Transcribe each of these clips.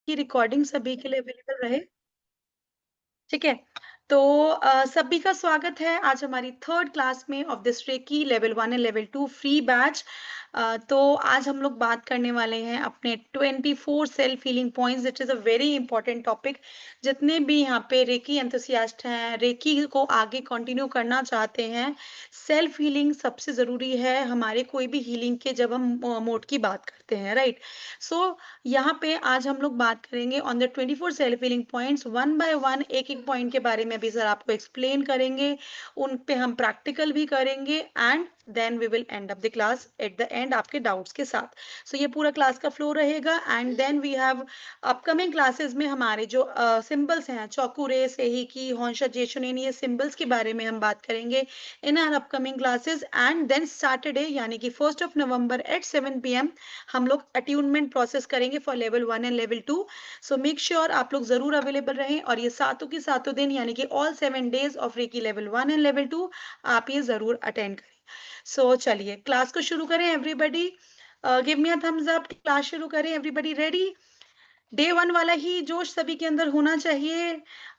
की रिकॉर्डिंग सभी के लिए अवेलेबल रहे। ठीक है। तो सभी का स्वागत है आज हमारी 3rd क्लास में of this reiki level 1 and level 2 free batch. तो आज हम लोग बात करने वाले हैं अपने 24 self healing points. It is a very important topic. जितने भी यहाँ पे रेकी एंथुसियास्ट हैं, रेकी को आगे कंटिन्यू करना चाहते हैं, सेल्फ हीलिंग सबसे ज़रूरी है हमारे कोई भी हीलिंग के जब हम मोड की बात करते हैं, राइट? सो यहाँ पे आज हम लोग बात करेंगे on the 24 self healing points one by one एक-एक पॉइंट के बारे में भी सर आपको एक्सप्लेन करेंगे। उन पे हम प्रैक्टिकल भी करेंगे and then we will end up the class at the end आपके डाउट्स के साथ। सो ये पूरा क्लास का फ्लो रहेगा and then we have upcoming classes में हमारे जो सिंबल्स हैं चौकुरे, सेहिकी, होंशा, जेशुनेन ये सिंबल्स के बारे में हम बात करेंगे in our upcoming classes and then Saturday यानी कि 1st of November eight 7 PM हम लोग अट्यूनमेंट प्रोसेस करेंगे for level 1 and level 2। So make sure आप लोग ज़रूर अवेलेबल रहें और ये सातों के सातों दिन यानी कि all 7 days of reiki level 1 and level 2 आप ये ज़रूर अटेंड करें। सो चलिए क्लास को शुरू करें everybody. Give me a thumbs up class शुरू करें एवरीबॉडी रेडी? डे 1 वाला ही जोश सभी के अंदर होना चाहिए।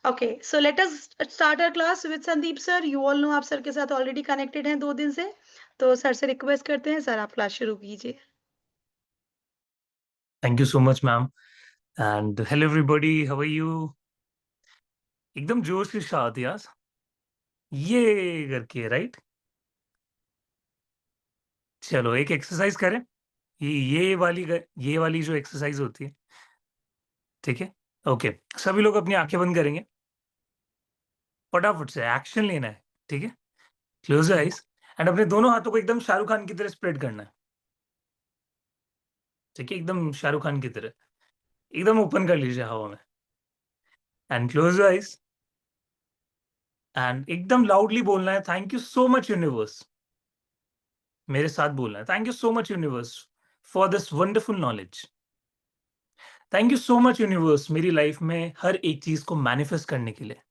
Okay so let us start our class with Sandeep sir. You all know आप सर के साथ ऑलरेडी कनेक्टेड हैं 2 दिन से। तो सर से रिक्वेस्ट करते हैं सर आप क्लास शुरू कीजिए। Thank you so much, ma'am. And hello, everybody. How are you? एकदम जोश के साथ यार ये करके राइट। चलो एक एक्सरसाइज करें। ये वाली जो एक्सरसाइज होती है, ठीक है। ओके, सभी लोग अपनी आंखें बंद करेंगे। फटाफट से एक्शन लेना है, ठीक है। क्लोज आइज एंड अपने दोनों हाथों को एकदम शाहरुख खान की तरह स्प्रेड करना है, ठीक है। एकदम शाहरुख खान की तरह एकदम ओपन कर लीजिए हवा में एंड क्लोज आइज एंड एकदम लाउडली बोलना है, thank you so much universe. मेरे साथ बोलना है, thank you so much universe for this wonderful knowledge. Thank you so much universe मेरी लाइफ में हर एक चीज को मैनिफेस्ट करने के लिए।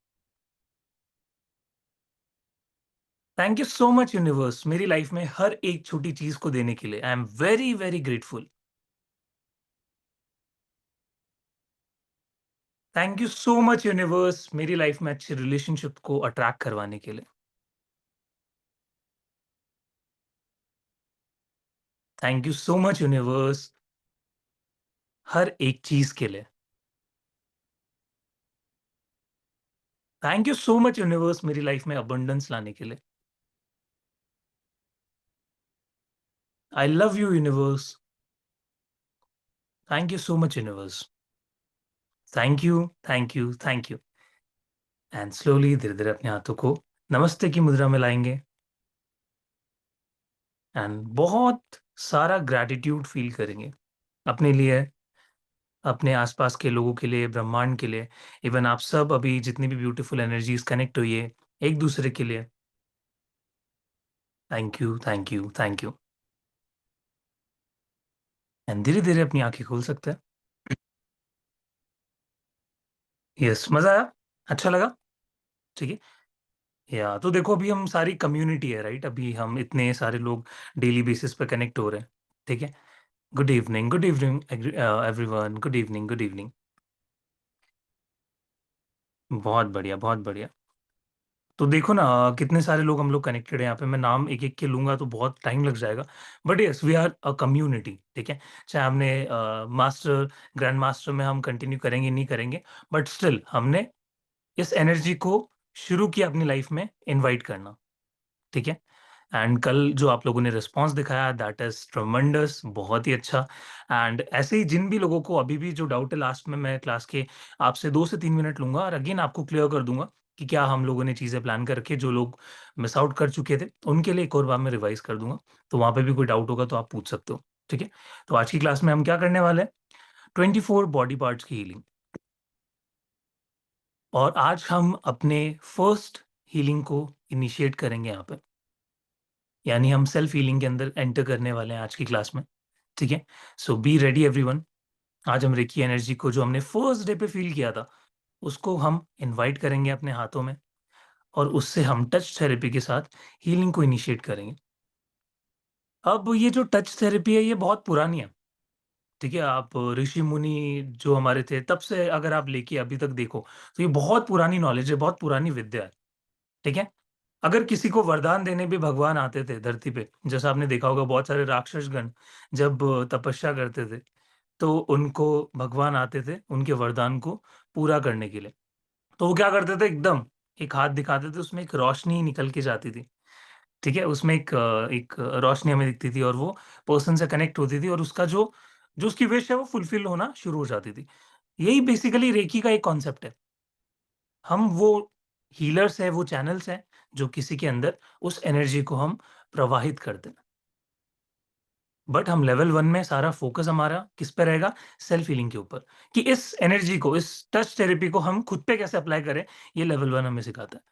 Thank you so much universe मेरी लाइफ में हर एक छोटी चीज को देने के लिए। I am very very grateful. Thank you so much universe मेरी लाइफ में अच्छे रिलेशनशिप को अट्रैक्ट करवाने के लिए। Thank you so much universe हर एक चीज के लिए। Thank you so much universe मेरी लाइफ में अबंडेंस लाने के लिए। I love you universe. Thank you so much universe. Thank you, thank you, thank you. And slowly धीरे धीरे अपने हाथों को नमस्ते की मुद्रा में लाएंगे एंड बहुत सारा ग्रैटिट्यूड फील करेंगे अपने लिए, अपने आसपास के लोगों के लिए, ब्रह्मांड के लिए। इवन आप सब अभी जितनी भी ब्यूटीफुल एनर्जीज कनेक्ट हुई है एक दूसरे के लिए। Thank you, thank you, thank you. And धीरे धीरे अपनी आंखें खोल सकते हैं। यस, मजा आया? अच्छा लगा? ठीक है। या तो देखो अभी हम सारी कम्युनिटी है राइट, अभी हम इतने सारे लोग डेली बेसिस पे कनेक्ट हो रहे हैं, ठीक है। Good evening everyone, good evening, good evening. बहुत बढ़िया, बहुत बढ़िया। तो देखो ना कितने सारे लोग हम लोग कनेक्टेड हैं यहाँ पे। मैं नाम एक एक के लूंगा तो बहुत टाइम लग जाएगा, but yes we are a community, ठीक है। चाहे हमने मास्टर ग्रैंड मास्टर में हम कंटिन्यू करेंगे नहीं करेंगे, बट स्टिल हमने इस एनर्जी को शुरू किया अपनी लाइफ में इनवाइट करना, ठीक है। एंड कल जो आप लोगों ने रिस्पॉन्स दिखाया दैट इज ट्रमेंडस, बहुत ही अच्छा। एंड ऐसे ही जिन भी लोगों को अभी भी जो डाउट है लास्ट में मैं क्लास के आपसे 2 से 3 मिनट लूंगा और अगेन आपको क्लियर कर दूंगा कि क्या हम लोगों ने चीजें प्लान करके जो लोग मिस आउट कर चुके थे उनके लिए एक और बार मैं रिवाइज कर दूंगा। तो वहां पे भी कोई डाउट होगा तो आप पूछ सकते हो, ठीक है। तो आज की क्लास में हम क्या करने वाले हैं? 24 बॉडी पार्ट्स की हीलिंग। और आज हम अपने फर्स्ट हीलिंग को इनिशिएट करेंगे यहाँ पे, यानी हम सेल्फ हीलिंग के अंदर एंटर करने वाले हैं आज की क्लास में, ठीक है। सो बी रेडी एवरीवन। आज हम रेकी एनर्जी को जो हमने फर्स्ट डे पे फील किया था उसको हम इनवाइट करेंगे अपने हाथों में और उससे हम टच थेरेपी के साथ हीलिंग को इनिशिएट करेंगे। अब ये जो टच थेरेपी है ये बहुत पुरानी है, ठीक है? आप ऋषि-मुनि जो हमारे थे तब से अगर आप लेके अभी तक देखो, तो ये बहुत पुरानी नॉलेज है, बहुत पुरानी विद्या है, ठीक है? अगर किसी को वरदान देने भी भगवान आते थे धरती पे, जैसा आपने देखा होगा बहुत सारे राक्षसगण जब तपस्या करते थे, तो उनको भगवान आते थे उनके वरदान को पूरा करने के लिए। तो वो क्या करते थे एकदम, एक हाथ दिखाते थे उसमें एक रोशनी निकल के जाती थी, ठीक है? उसमें एक रोशनी हमें दिखती थी और वो पर्सन से कनेक्ट होती थी और उसका जो जो उसकी विश है वो फुलफिल होना शुरू हो जाती थी। यही बेसिकली रेकी का एक कॉन्सेप्ट है। हम वो हीलर्स हैं, वो चैनल्स हैं, जो किसी के अंदर उस एनर्जी को हम प्रवाहित कर दें। बट हम लेवल 1 में सारा फ़ोकस हमारा किस पे रहेगा? सेल्फ हीलिंग के ऊपर, कि इस एनर्जी को, इस टच थेरेपी को हम खुद पे कैसे अप्लाई करें, ये लेवल 1 हमें सिखाता है।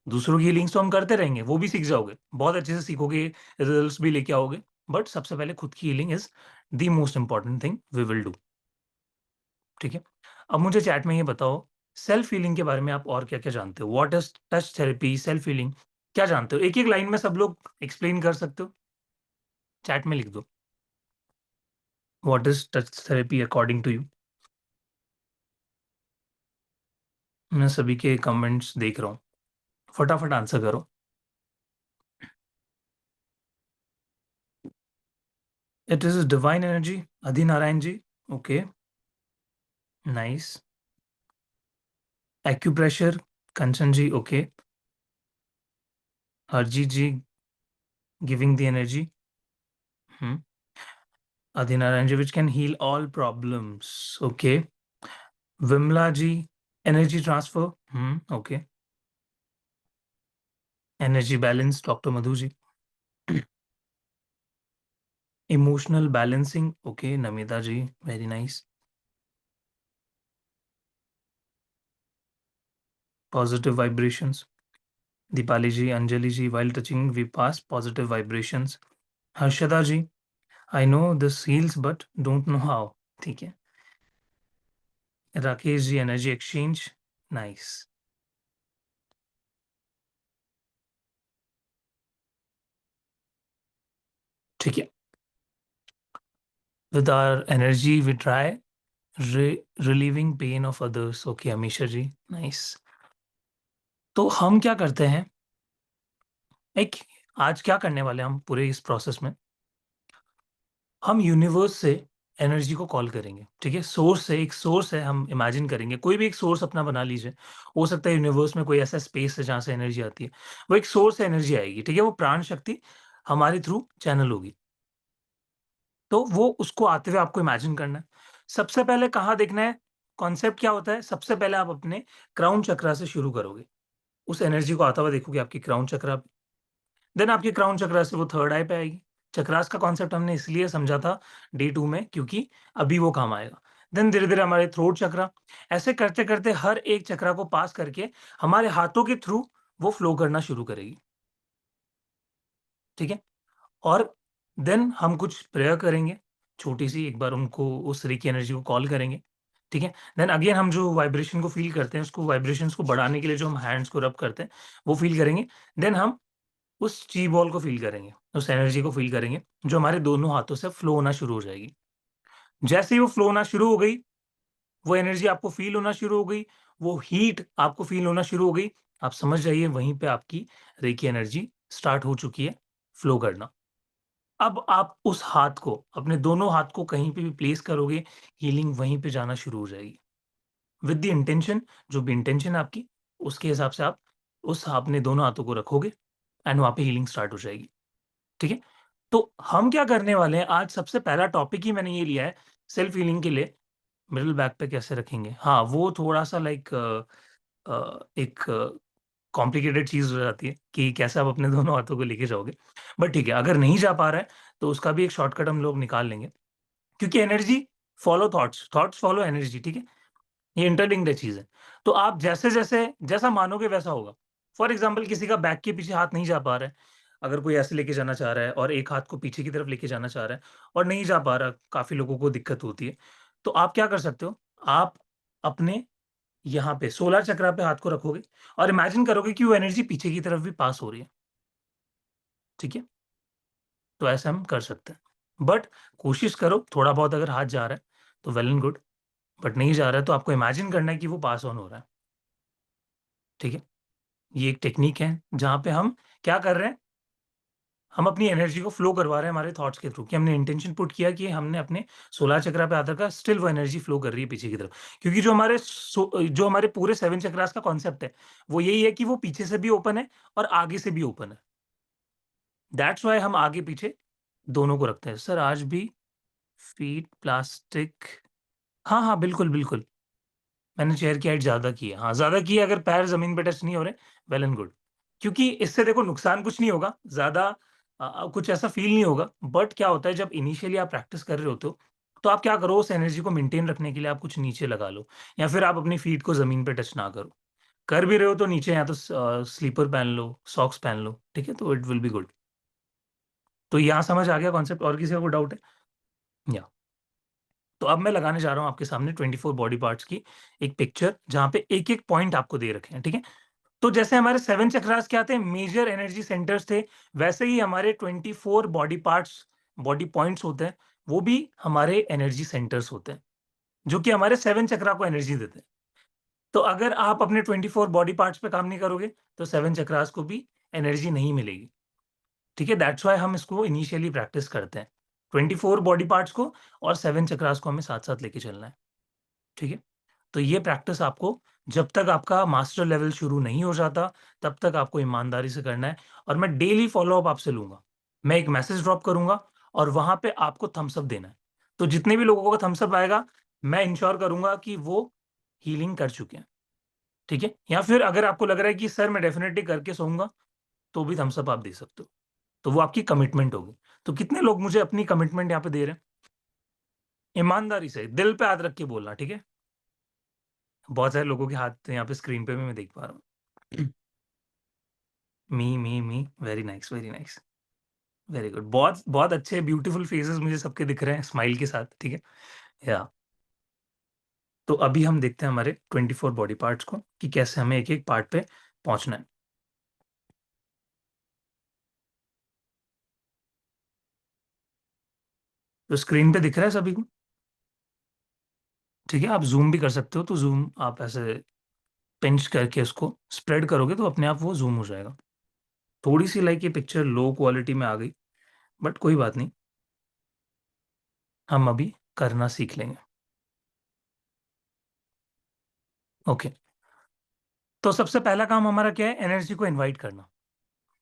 दूसरों की हीलिंग्स तो हम करते रहेंगे, वो भी सीख जाओगे, बहुत अच्छे से सीखोगे, रिजल्ट्स भी लेके आओगे, बट सबसे पहले खुद की healing is the most important thing we will do, ठीक है? अब मुझे चैट में ये बताओ, सेल्फ हीलिंग के बारे में आप और क्या-क्या जानते हो? What is touch therapy, self healing, क्या जानते हो? एक-एक लाइन में सब लोग एक्सप्लेन कर सकते हो? चैट में लिख दो, what is touch therapy according to you? मैं सभी के कमेंट्स देख रहा हूँ, फटाफट आंसर करो। It is divine energy, Adinarayan ji, okay, nice. Acupressure, Kanchan ji, okay. Harjeet ji giving the energy. Hmm. Adhinarayan ji, which can heal all problems. Okay. Vimla ji, energy transfer. Hmm. Okay. Energy balance, Dr. Madhu ji. Emotional balancing. Okay. Namita ji, very nice. Positive vibrations. Dipali ji, Anjali ji, while touching, we pass positive vibrations. Harshada ji, I know this heals, but don't know how. ठीक है. Rakesh ji, energy exchange. Nice. ठीक है. With our energy, we try relieving pain of others. Okay, Amisha ji, nice. तो हम क्या करते हैं, एक आज क्या करने वाले हैं हम पूरे इस प्रोसेस में, हम यूनिवर्स से एनर्जी को कॉल करेंगे, ठीक है? सोर्स से, एक सोर्स है, हम इमेजिन करेंगे, कोई भी एक सोर्स अपना बना लीजिए। हो सकता है यूनिवर्स में कोई ऐसा स्पेस है जहाँ से एनर्जी आती है। वो एक सोर्स से एनर्जी आएगी, ठीक है? वो प्राण शक्ति हमारे थ्रू चैनल होगी। तो वो उसको आते हुए आपको इमेजिन करना है। सबसे पहले कहाँ देखना है, कॉन्सेप्ट क्या होता है, सबसे पहले आप अपने क्राउन चक्रा से शुरू करोगे। उस एनर्जी को आता हुआ देखोगे आपकी क्राउन चक्रा पे, देन आपकी क्राउन चक्रा से वो थर्ड आई पे आएगी। चक्रास का कॉन्सेप्ट हमने इसलिए समझा था डे 2 में क्योंकि अभी वो काम आएगा। देन धीरे-धीरे हमारे थ्रोट चक्रा, ऐसे करते-करते हर एक चक्रा को पास करके हमारे हाथों के थ्रू वो फ्लो करना शुरू करेगी, ठीक है? और देन हम कुछ प्रेयर करेंगे, छोटी-सी एक बार उनको उस रेकी एनर्जी को कॉल करेंगे, ठीक है? देन अगेन हम जो वाइब्रेशन को फ़ील करते हैं, उसको वाइब्रेशंस को बढ़ाने के लिए जो हम हैंड्स को रब करते हैं, वो फ़ील करेंगे। देन हम उस ची बॉल को फ़ील करेंगे, उस एनर्जी को फ़ील करेंगे, जो हमारे दोनों हाथों से फ्लो होना शुरू हो जाएगी। जैसे ही वो फ्लो होना शुरू हो गई, वो एनर्जी आपको फ़ील होना शुरू हो गई, वो हीट आपको फ़ील होना शुरू हो गई, आप समझ जाइए वहीं पे आपकी रेकी एनर्जी स्टार्ट हो चुकी है फ्लो करना। अब आप उस हाथ को, अपने दोनों हाथ को कहीं पे भी प्लेस करोगे, हीलिंग वहीं पे जाना शुरू हो जाएगी। विद द इंटेंशन, जो भी इंटेंशन है आपकी, उसके हिसाब से आप उस अपने दोनों हाथों को रखोगे एंड वहाँ पे हीलिंग स्टार्ट हो जाएगी। ठीक है? तो हम क्या करने वाले हैं, आज सबसे पहला टॉपिक ही मैंने ये लिया है, सेल्फ हीलिंग के लिए मिडल बैक पे कैसे रखेंगे। हाँ, वो थोड़ा-सा लाइक एक कॉम्प्लिकेटेड चीज़ हो जाती है कि कैसे आप अपने दोनों हाथों को लेके जाओगे। बट ठीक है, अगर नहीं जा पा रहा है, तो उसका भी एक शॉर्टकट हम लोग निकाल लेंगे। क्योंकि energy follow thoughts, thoughts follow energy, ठीक है? ये इंटरलिंक्ड है चीज़ें। तो आप जैसे-जैसे जैसा मानोगे वैसा होगा। फॉर एग्ज़ाम्पल किसी का बैक के पीछे हाथ नहीं जा पा रहा है, अगर कोई ऐसे लेके जाना चाह रहा है और एक हाथ को पीछे की तरफ लेके जाना चाह रहा है और नहीं जा पा रहा, काफ़ी लोगों को दिक्कत होती है। तो आप क्या कर सकते हो, आप अपने यहाँ पे सोलर चक्रा पे हाथ को रखोगे और इमेजिन करोगे कि वो एनर्जी पीछे की तरफ भी पास हो रही है, ठीक है? तो ऐसा हम कर सकते हैं। बट कोशिश करो, थोड़ा बहुत अगर हाथ जा रहा है तो वेल एंड गुड, बट नहीं जा रहा है तो आपको इमेजिन करना है कि वो पास ऑन हो रहा है। ठीक है? ये एक टेक्निक है जहाँ पे हम क्या कर रहे हैं, हम अपनी एनर्जी को फ्लो करवा रहे हैं हमारे थॉट्स के थ्रू, कि हमने इंटेंशन पुट किया कि हमने अपने 16 चक्रा पे आकर का स्टिल वो एनर्जी फ्लो कर रही है पीछे की तरफ। क्योंकि जो हमारे पूरे 7 चक्रास का कॉन्सेप्ट है, वो यही है कि वो पीछे से भी ओपन है और आगे से भी ओपन है। दैट्स व्हाई हम आगे-पीछे दोनों को रखते हैं। सर आज भी फीट प्लास्टिक, हाँ, हाँ, बिल्कुल, बिल्कुल। मैंने चेयर की हाइट ज़्यादा की है। हाँ, ज़्यादा की है, अगर पैर ज़मीन पे टच नहीं हो रहे, वेल एंड गुड। क्योंकि इससे देखो नुकसान कुछ नहीं होगा, ज़्यादा कुछ ऐसा फ़ील नहीं होगा। बट क्या होता है, जब इनिशियली आप प्रैक्टिस कर रहे होते हो, तो आप क्या करो, उस एनर्जी को मेंटेन रखने के लिए आप कुछ नीचे लगा लो, या फिर आप अपनी फीट को ज़मीन पे टच ना करो। कर भी रहे हो तो नीचे या तो स्लीपर पहन लो, सॉक्स पहन लो, ठीक है? तो इट विल बी गुड। तो यहाँ समझ आ गया कॉन्सेप्ट, और किसी का कोई डाउट है? या तो अब मैं लगाने जा रहा हूँ आपके सामने 24 बॉडी पार्ट्स की एक पिक्चर, जहाँ पे एक-एक पॉइंट आपको दे रखे हैं, ठीक है? तो जैसे हमारे 7 चक्रास क्या थे, मेजर एनर्जी सेंटर्स थे, वैसे ही हमारे 24 बॉडी पार्ट्स, बॉडी पॉइंट्स होते हैं, वो भी हमारे एनर्जी सेंटर्स होते हैं, जो कि हमारे 7 चक्रा को एनर्जी देते हैं। तो अगर आप अपने 24 बॉडी पार्ट्स पे काम नहीं करोगे, तो 7 चक्रास को भी एनर्जी नहीं मिलेगी, ठीक है? दैट्स व्हाई हम इसको इनिशियली प्रैक्टिस करते हैं। 24 बॉडी पार्ट्स को और 7 चक्रास को हमें साथ-साथ लेके चलना है, ठीक है? तो ये प्रैक्टिस आपको, जब तक आपका मास्टर लेवल शुरू नहीं हो जाता, तब तक आपको ईमानदारी से करना है, और मैं डेली फ़ॉलो-अप आपसे लूँगा। मैं एक मैसेज ड्रॉप करूँगा और वहाँ पे आपको थम्स अप देना है। तो जितने भी लोगों का थम्स अप आएगा, मैं इंश्योर करूँगा कि वो हीलिंग कर चुके हैं, ठीक है? या फिर अगर आपको लग रहा है कि सर मैं डेफ़िनिटली करके सोऊँगा, तो भी थम्स अप आप दे सकते हो। तो वो आपकी कमिटमेंट होगी। तो कितने लोग मुझे अपनी कमिटमेंट यहाँ पे दे रहे हैं? ईमानदारी से, दिल पे हाथ रख के बोलना, ठीक है? बहुत सारे लोगों के हाथ यहाँ पे स्क्रीन पे भी मैं देख पा रहा हूँ। Me, very nice, very nice, very good. बहुत बहुत अच्छे ब्यूटीफुल फेसेस मुझे सबके दिख रहे हैं स्माइल के साथ, ठीक है? या तो अभी हम देखते हैं हमारे 24 बॉडी पार्ट्स को, कि कैसे हमें एक-एक पार्ट पे पहुँचना है। तो स्क्रीन पे दिख रहा है सभी को? ठीक है, आप ज़ूम भी कर सकते हो, तो ज़ूम आप ऐसे पिंच करके उसको स्प्रेड करोगे तो अपने आप वो ज़ूम हो जाएगा। थोड़ी-सी लाइक ये पिक्चर लो क्वालिटी में आ गई, बट कोई बात नहीं, हम अभी करना सीख लेंगे। ओके, तो सबसे पहला काम हमारा क्या है? एनर्जी को इनवाइट करना।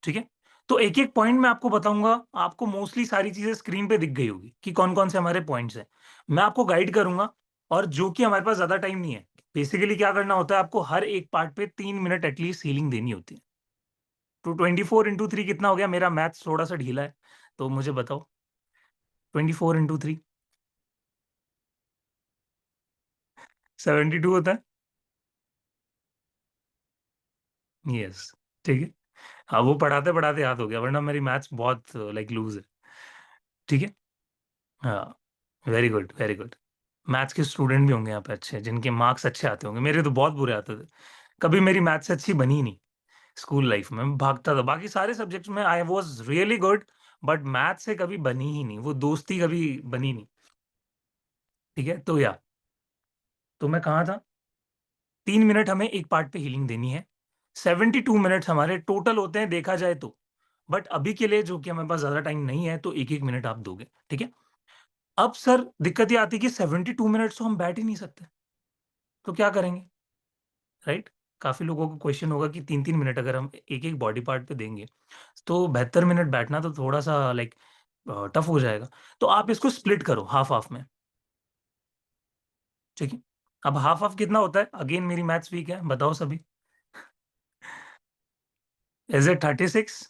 ठीक है? तो एक-एक पॉइंट मैं आपको बताऊँगा, आपको मोस्टली सारी चीज़ें स्क्रीन पे दिख गई होगी कि कौन-कौन से हमारे पॉइंट्स हैं। मैं आपको गाइड करूँगा, और जो कि हमारे पास ज़्यादा टाइम नहीं है। बेसिकली क्या करना होता है, आपको हर एक पार्ट पे 3 मिनट एट लीस्ट हीलिंग देनी होती है। तो 24 इंटू 3 कितना हो गया? मेरा मैथ्स थोड़ा-सा ढीला है, तो मुझे बताओ। 24 इंटू 3 72 होता है? यस, ठीक है। हाँ, वो पढ़ाते-पढ़ाते याद हो गया, वरना मेरी मैथ्स बहुत लाइक लूज़ है। ठीक है? हाँ, very good, very good. Maths के स्टूडेंट भी होंगे यहाँ पे अच्छे, जिनके मार्क्स अच्छे आते होंगे। मेरे तो बहुत बुरे आते थे। कभी मेरी मैथ्स अच्छी बनी ही नहीं स्कूल लाइफ में, मैं भागता था। बाकी सारे सब्जेक्ट्स में I was really good, but maths से कभी बनी ही नहीं, वो दोस्ती कभी बनी नहीं। ठीक है? तो मैं कहाँ था? 3 मिनट हमें एक पार्ट पे हीलिंग देनी है। 72 मिनट्स हमारे टोटल होते हैं देखा जाए तो। बट अभी के लिए जो कि हमारे पास ज़्यादा टाइम नहीं है, तो 1-1 मिनट आप दोगे। ठीक है? अब सर दिक्कत ये आती है कि 72 मिनट्स तो हम बैठ ही नहीं सकते। तो क्या करेंगे? राइट? काफ़ी लोगों को क्वेश्चन होगा कि 3-3 मिनट अगर हम एक-एक बॉडी पार्ट पे देंगे, तो 72 मिनट बैठना तो थोड़ा-सा लाइक टफ हो जाएगा। तो आप इसको स्प्लिट करो हाफ-हाफ में, ठीक है? अब हाफ-हाफ कितना होता है? अगेन मेरी मैथ्स वीक है, बताओ सभी। Is it 36?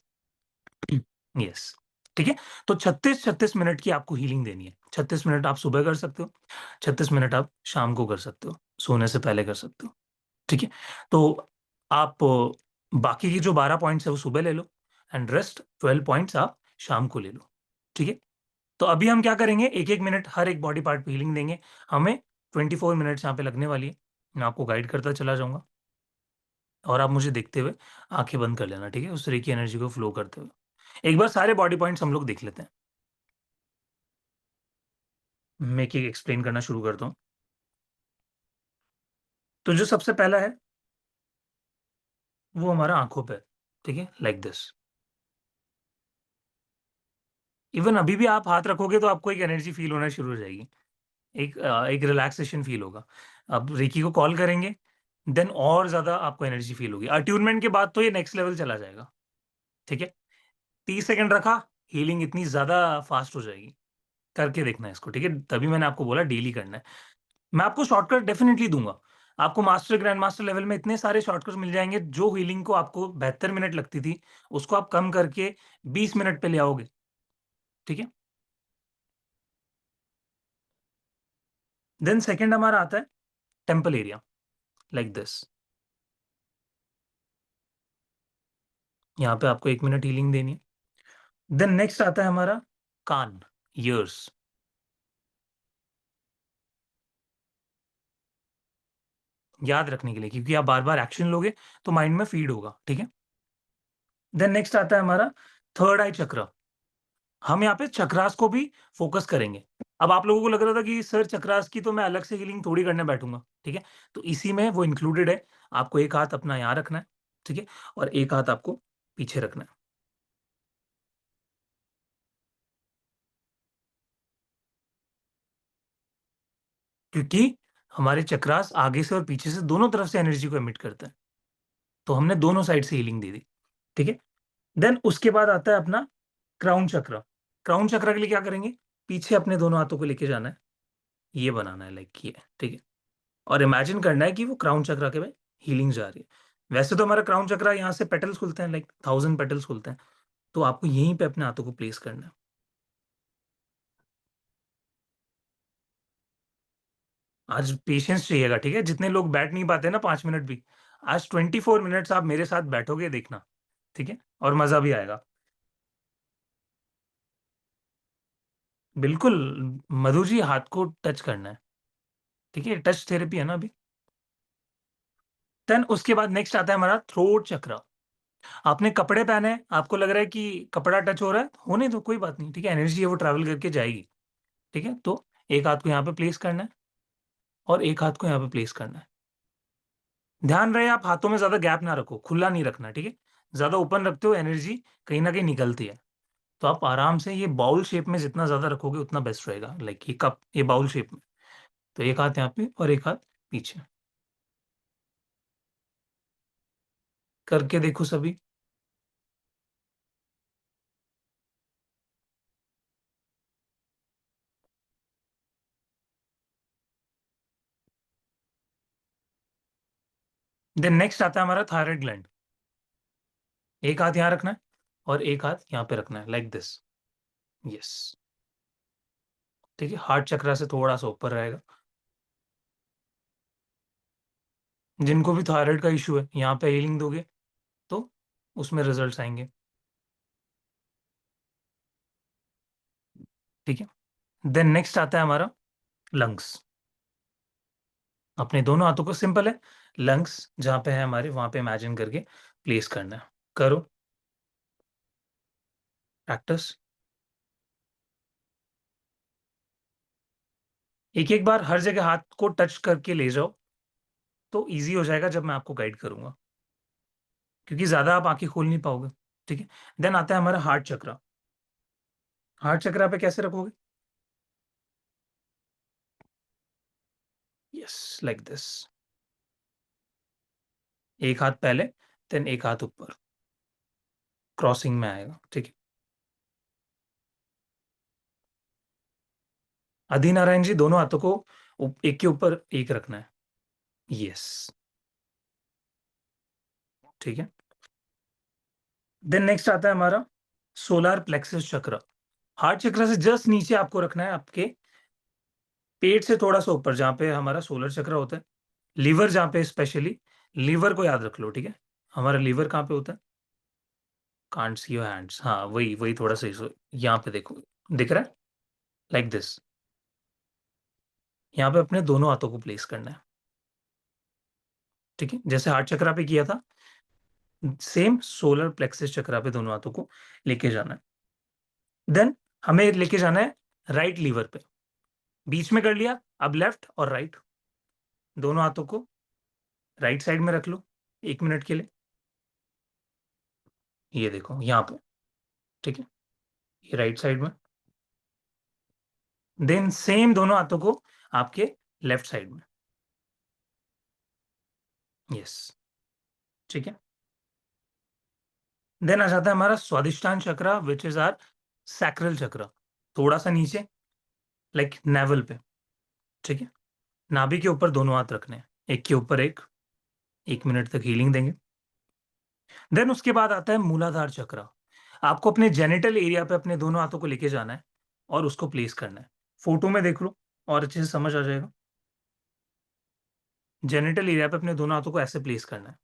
यस, ठीक है? तो 36-36 मिनट की आपको हीलिंग देनी है। 36 मिनट आप सुबह कर सकते हो, 36 मिनट आप शाम को कर सकते हो, सोने से पहले कर सकते हो। ठीक है? तो आप बाकी के जो 12 पॉइंट्स हैं वो सुबह ले लो, एंड रेस्ट 12 पॉइंट्स आप शाम को ले लो। ठीक है? तो अभी हम क्या करेंगे, 1-1 मिनट हर एक बॉडी पार्ट पे हीलिंग देंगे। हमें 24 मिनट्स यहाँ पे लगने वाली है। मैं आपको गाइड करता चला जाऊँगा, और आप मुझे देखते हुए आँखें बंद कर लेना, ठीक है? उस तरह की एनर्जी को फ्लो करते हुए। एक बार सारे बॉडी पॉइंट्स हम लोग देख लेते हैं। मैं एक-एक एक्सप्लेन करना शुरू करता हूँ। तो जो सबसे पहला है, वो हमारा आँखों पे है, ठीक है? Like this. इवन अभी भी आप हाथ रखोगे तो आपको एक एनर्जी फ़ील होना शुरू हो जाएगी। एक रिलैक्सेशन फ़ील होगा। अब रेकी को कॉल करेंगे, देन और ज़्यादा आपको एनर्जी फ़ील होगी। अट्यूनमेंट के बाद तो ये नेक्स्ट लेवल चला जाएगा, ठीक है? 30 सेकंड रखा, हीलिंग इतनी ज़्यादा फ़ास्ट हो जाएगी। करके देखना है इसको, ठीक है? तभी मैंने आपको बोला डेली करना है। मैं आपको शॉर्टकट डेफ़िनिटली दूँगा। आपको मास्टर, ग्रैंड मास्टर लेवल में इतने सारे शॉर्टकट्स मिल जाएँगे, जो हीलिंग को आपको 72 मिनट लगती थी, उसको आप कम करके 20 मिनट पे ले आओगे, ठीक है? देन सेकंड हमारा आता है टेम्पल एरिया, लाइक दिस। यहाँ पे आपको 1 मिनट हीलिंग देनी है। देन नेक्स्ट आता है हमारा कान, ईयर्स। याद रखने के लिए, क्योंकि आप बार-बार एक्शन लोगे, तो माइंड में फ़ीड होगा, ठीक है? देन नेक्स्ट आता है हमारा थर्ड आई चक्र। हम यहाँ पे चक्रास को भी फ़ोकस करेंगे। अब आप लोगों को लग रहा था कि सर चक्रास की तो मैं अलग से हीलिंग थोड़ी करने बैठूँगा, ठीक है? तो इसी में वो इंक्लूडेड है। आपको एक हाथ अपना यहाँ रखना है, ठीक है? और एक हाथ आपको पीछे रखना है। क्योंकि हमारे चक्रास आगे से और पीछे से दोनों तरफ से एनर्जी को एमिट करते हैं। तो हमने दोनों साइड से हीलिंग दे दी, ठीक है? देन उसके बाद आता है अपना क्राउन चक्र। क्राउन चक्र के लिए क्या करेंगे? पीछे अपने दोनों हाथों को लेके जाना है, ये बनाना है लाइक ये, ठीक है? और इमेजिन करना है कि वो क्राउन चक्र के में हीलिंग जा रही है। वैसे तो हमारा क्राउन चक्र यहाँ से पेटल्स खुलते हैं, लाइक 1000 पेटल्स खुलते हैं, तो आपको यहीं पे अपने हाथों को प्लेस करना है। आज पेशेंस चाहिएगा, ठीक है? जितने लोग बैठ नहीं पाते ना 5 मिनट भी, आज 24 मिनट्स आप मेरे साथ बैठोगे देखना, ठीक है? और मज़ा भी आएगा। बिल्कुल, मधु जी हाथ को टच करना है, ठीक है? टच थेरेपी है ना अभी। देन उसके बाद नेक्स्ट आता है हमारा थ्रोट चक्र। आपने कपड़े पहने हैं, आपको लग रहा है कि कपड़ा टच हो रहा है, होने दो कोई बात नहीं, ठीक है? एनर्जी है वो ट्रैवल करके जाएगी, ठीक है? तो एक हाथ को यहाँ पे प्लेस करना है और एक हाथ को यहाँ पे प्लेस करना है। ध्यान रहे आप हाथों में ज़्यादा गैप ना रखो, खुला नहीं रखना, ठीक है? ज़्यादा ओपन रखते हो एनर्जी कहीं न कहीं निकलती है। तो आप आराम से ये बाउल शेप में जितना ज़्यादा रखोगे उतना बेस्ट रहेगा, लाइक ये कप, ये बाउल शेप में। तो एक हाथ यहाँ पे और एक हाथ पीछे। करके देखो सभी। देन नेक्स्ट आता है हमारा थायरॉइड ग्लैंड। एक हाथ यहाँ रखना है और एक हाथ यहाँ पे रखना है, लाइक दिस। यस, ठीक है? हार्ट चक्र से थोड़ा-सा ऊपर रहेगा। जिनको भी थायरॉइड का इश्यू है, यहाँ पे हीलिंग दोगे, तो उसमें रिज़ल्ट्स आएँगे, ठीक है? देन नेक्स्ट आता है हमारा लंग्स। अपने दोनों हाथों को सिंपल है, लंग्स जहाँ पे है हमारे, वहाँ पे इमेजिन करके प्लेस करना है। करो, प्रैक्टिस। एक-एक बार हर जगह हाथ को टच करके ले जाओ, तो ईज़ी हो जाएगा जब मैं आपको गाइड करूँगा, क्योंकि ज़्यादा आप आँखें खोल नहीं पाओगे, ठीक है? देन आता है हमारा हार्ट चक्र। हार्ट चक्र पे कैसे रखोगे? Yes, like this. एक हाथ पहले, देन एक हाथ ऊपर, क्रॉसिंग में आएगा, ठीक है? आदिनारायण जी दोनों हाथों को एक के ऊपर एक रखना है। यस, ठीक है? देन नेक्स्ट आता है हमारा सोलर प्लेक्सस चक्र। हार्ट चक्र से जस्ट नीचे आपको रखना है, आपके पेट से थोड़ा-सा ऊपर, जहाँ पे हमारा सोलर चक्र होता है। लीवर जहाँ पे स्पेशली, लीवर को याद रख लो, ठीक है? हमारा लीवर कहाँ पे होता है? Can't see your hands. हाँ, वही वही थोड़ा-सा इस यहाँ पे देखो, दिख रहा है? Like this. यहाँ पे अपने दोनों हाथों को प्लेस करना है, ठीक है? जैसे हार्ट चक्र पे किया था, सेम सोलर प्लेक्सस चक्र पे दोनों हाथों को लेके जाना है। देन हमें लेके जाना है राइट लीवर पे। बीच में कर लिया, अब लेफ्ट और राइट, दोनों हाथों को राइट साइड में रख लो 1 मिनट के लिए। ये देखो यहाँ पे, ठीक है? ये राइट साइड में, देन सेम दोनों हाथों को आपके लेफ्ट साइड में। यस, ठीक है? देन आ जाता है हमारा स्वादिष्टान चक्र व्हिच इज़ आवर सैक्रल चक्र, थोड़ा-सा नीचे लाइक नेवल पे, ठीक है? नाभि के ऊपर दोनों हाथ रखने हैं, एक के ऊपर एक, 1 मिनट तक हीलिंग देंगे। देन उसके बाद आता है मूलाधार चक्र। आपको अपने जेनिटल एरिया पे अपने दोनों हाथों को लेके जाना है और उसको प्लेस करना है। फोटो में देख लो और अच्छे से समझ आ जाएगा। जेनिटल एरिया पे अपने दोनों हाथों को ऐसे प्लेस करना है।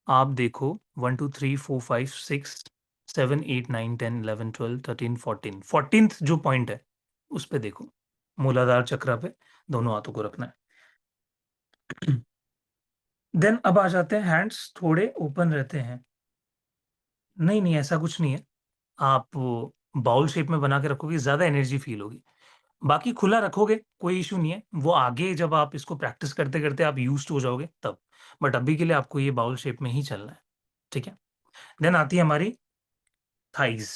आप देखो 1 2 3 4 5 6 7 8 9 10 11 12 13 14 14th जो पॉइंट है उस पे देखो। मूलाधार चक्र पे दोनों हाथों को रखना है। देन अब आ जाते हैं हैंड्स थोड़े ओपन रहते हैं। नहीं, नहीं ऐसा कुछ नहीं है। आप बाउल शेप में बना के रखोगे, ज़्यादा एनर्जी फ़ील होगी। बाकी खुला रखोगे, कोई इश्यू नहीं है। वो आगे जब आप इसको प्रैक्टिस करते-करते आप यूज़्ड हो जाओगे तब। बट अभी के लिए आपको ये बाउल शेप में ही चलना है, ठीक है? देन आती है हमारी थाइज़।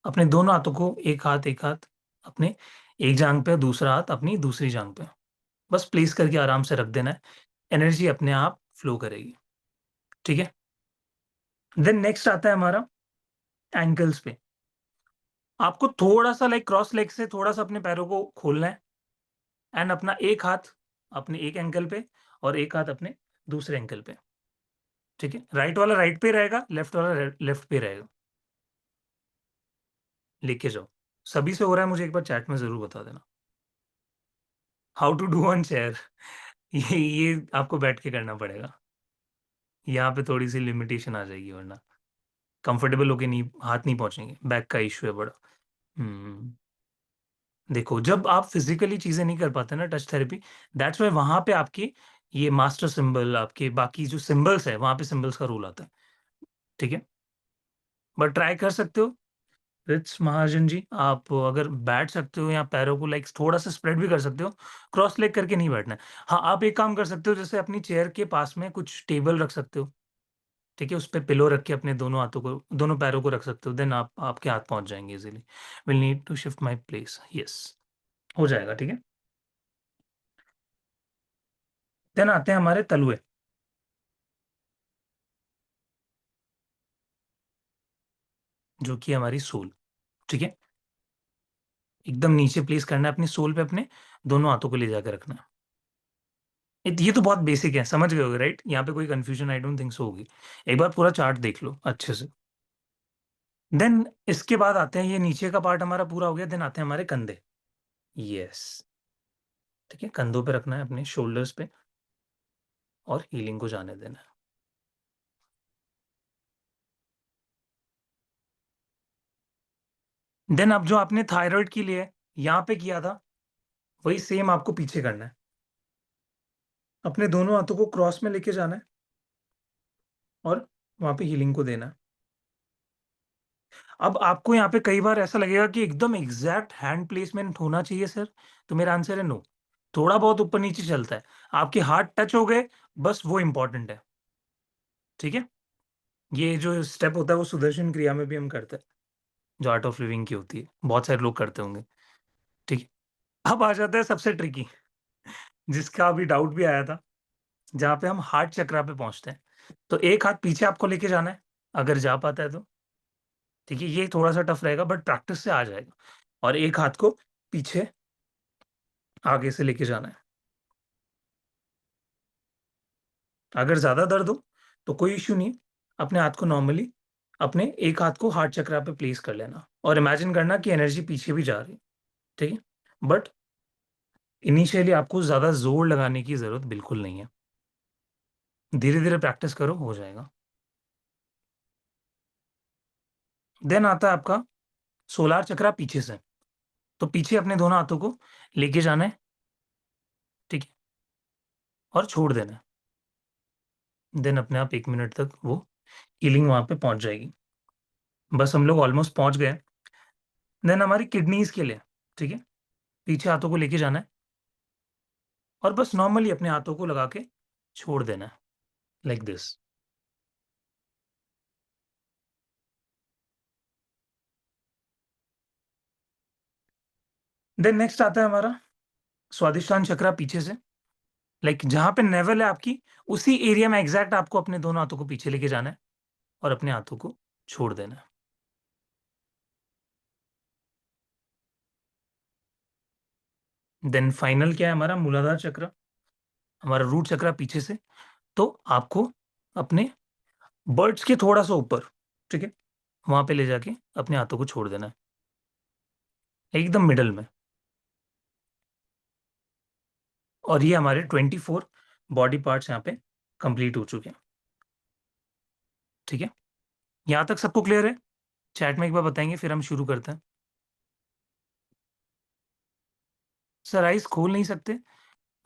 अपने दोनों हाथों को एक हाथ अपने एक जाँघ पे, दूसरा हाथ अपनी दूसरी जाँघ पे। बस प्लेस करके आराम से रख देना है। एनर्जी अपने आप फ्लो करेगी, ठीक है? देन नेक्स्ट आता है हमारा एंकल्स पे। आपको थोड़ा-सा लाइक क्रॉस लेग से थोड़ा-सा अपने पैरों को खोलना है एंड अपना एक हाथ अपने एक एंकल पे और एक हाथ अपने दूसरे एंकल पे, ठीक है? राइट वाला राइट पे रहेगा, लेफ्ट वाला लेफ्ट पे रहेगा। लेके जाओ। सभी से हो रहा है मुझे एक बार चैट में ज़रूर बता देना। How to do on chair ये आपको बैठ के करना पड़ेगा। यहाँ पे थोड़ी-सी लिमिटेशन आ जाएगी वरना। कंफर्टेबल होके नहीं हाथ नहीं पहुँचेंगे, बैक का इश्यू है बड़ा। हुँ। देखो, जब आप फिज़िकली चीज़ें नहीं कर पाते ना टच थेरेपी, दैट्स व्हाई वहाँ पे आपकी ये मास्टर सिंबल, आपके बाकी जो सिंबल्स हैं, वहाँ पे सिंबल्स का रोल आता है, ठीक है? बट ट्राई कर सकते हो, इट्स महाजन जी, आप अगर बैठ सकते हो या पैरों को लाइक थोड़ा-सा स्प्रेड भी कर सकते हो, क्रॉस लेग करके नहीं बैठना है। हाँ, आप एक काम कर सकते हो, जैसे अपनी चेयर के पास में कुछ टेबल रख सकते हो, ठीक है? उसपे पिलो रख के अपने दोनों हाथों को दोनों पैरों को रख सकते हो, देन आप आपके हाथ पहुँच जाएँगे easily. Will need to shift my place, yes, हो जाएगा, ठीक है? देन आते हैं हमारे तलुए। जो कि हमारी सोल, ठीक है? एकदम नीचे प्लेस करना है अपनी सोल पे अपने, दोनों हाथों को ले जाके रखना है। ये तो बहुत बेसिक है, समझ गए होगे राइट? यहाँ पे कोई confusion I don't think so होगी। एक बार पूरा चार्ट देख लो अच्छे से। देन इसके बाद आते हैं ये नीचे का पार्ट हमारा पूरा हो गया, देन आते हैं हमारे कंधे। यस, ठीक है? कंधों पे रखना है अपने शोल्डर्स पे और हीलिंग को जाने देना है। देन अब जो आपने थायरॉइड के लिए यहाँ पे किया था, वही सेम आपको पीछे करना है। अपने दोनों हाथों को क्रॉस में लेके जाना है और वहाँ पे हीलिंग को देना है। अब आपको यहाँ पे कई बार ऐसा लगेगा कि एकदम एग्ज़ैक्ट हैंड प्लेसमेंट होना चाहिए सर, तो मेरा आंसर है नो। थोड़ा बहुत ऊपर-नीचे चलता है। आपके हाथ टच हो गए, बस वो इम्पोर्टेंट है, ठीक है? ये जो स्टेप होता है वो सुदर्शन क्रिया में भी हम करते हैं, जो आर्ट ऑफ लिविंग की होती है। बहुत सारे लोग करते होंगे, ठीक है? अब आ जाता है सबसे ट्रिकी, जिसका अभी डाउट भी आया था, जहाँ पे हम हार्ट चक्रा पे पहुँचते हैं। तो एक हाथ पीछे आपको लेके जाना है, अगर जा पाता है तो, ठीक है? ये थोड़ा-सा टफ रहेगा बट प्रैक्टिस से आ जाएगा और एक हाथ को पीछे आगे से लेके जाना है। अगर ज़्यादा दर्द हो, तो कोई इश्यू नहीं है। अपने हाथ को नॉर्मली अपने एक हाथ को हार्ट चक्रा पे प्लेस कर लेना और इमेजिन करना कि एनर्जी पीछे भी जा रही है, ठीक है? बट इनिशियली आपको ज़्यादा ज़ोर लगाने की ज़रूरत बिल्कुल नहीं है। धीरे-धीरे प्रैक्टिस करो, हो जाएगा। देन आता है आपका सोलार चक्रा पीछे से। तो पीछे अपने दोनों हाथों को लेके जाना है, ठीक है? और छोड़ देना है। देन अपने आप 1 मिनट तक वो हीलिंग वहाँ पे पहुँच जाएगी। बस हम लोग ऑलमोस्ट पहुँच गए हैं। देन हमारी किडनीज के लिए, ठीक है? पीछे हाथों को लेके जाना है और बस नॉर्मली अपने हाथों को लगा के छोड़ देना है, लाइक दिस। देन नेक्स्ट आता है हमारा स्वादिष्टान चक्रा पीछे से, लाइक जहाँ पे नेवल है आपकी, उसी एरिया में एग्ज़ैक्ट आपको अपने दोनों हाथों को पीछे लेके जाना है और अपने हाथों को छोड़ देना है। देन फाइनल क्या है हमारा मूलाधार चक्र, हमारा रूट चक्र पीछे से, तो आपको अपने बर्ड्स के थोड़ा-सा ऊपर, ठीक है? वहाँ पे ले जाके अपने हाथों को छोड़ देना है, एकदम मिडल में। और ये हमारे 24 बॉडी पार्ट्स यहाँ पे कंप्लीट हो चुके हैं, ठीक है? यहाँ तक सबको क्लियर है? चैट में एक बार बताएँगे फिर हम शुरू करते हैं। सर आइज़ खोल नहीं सकते?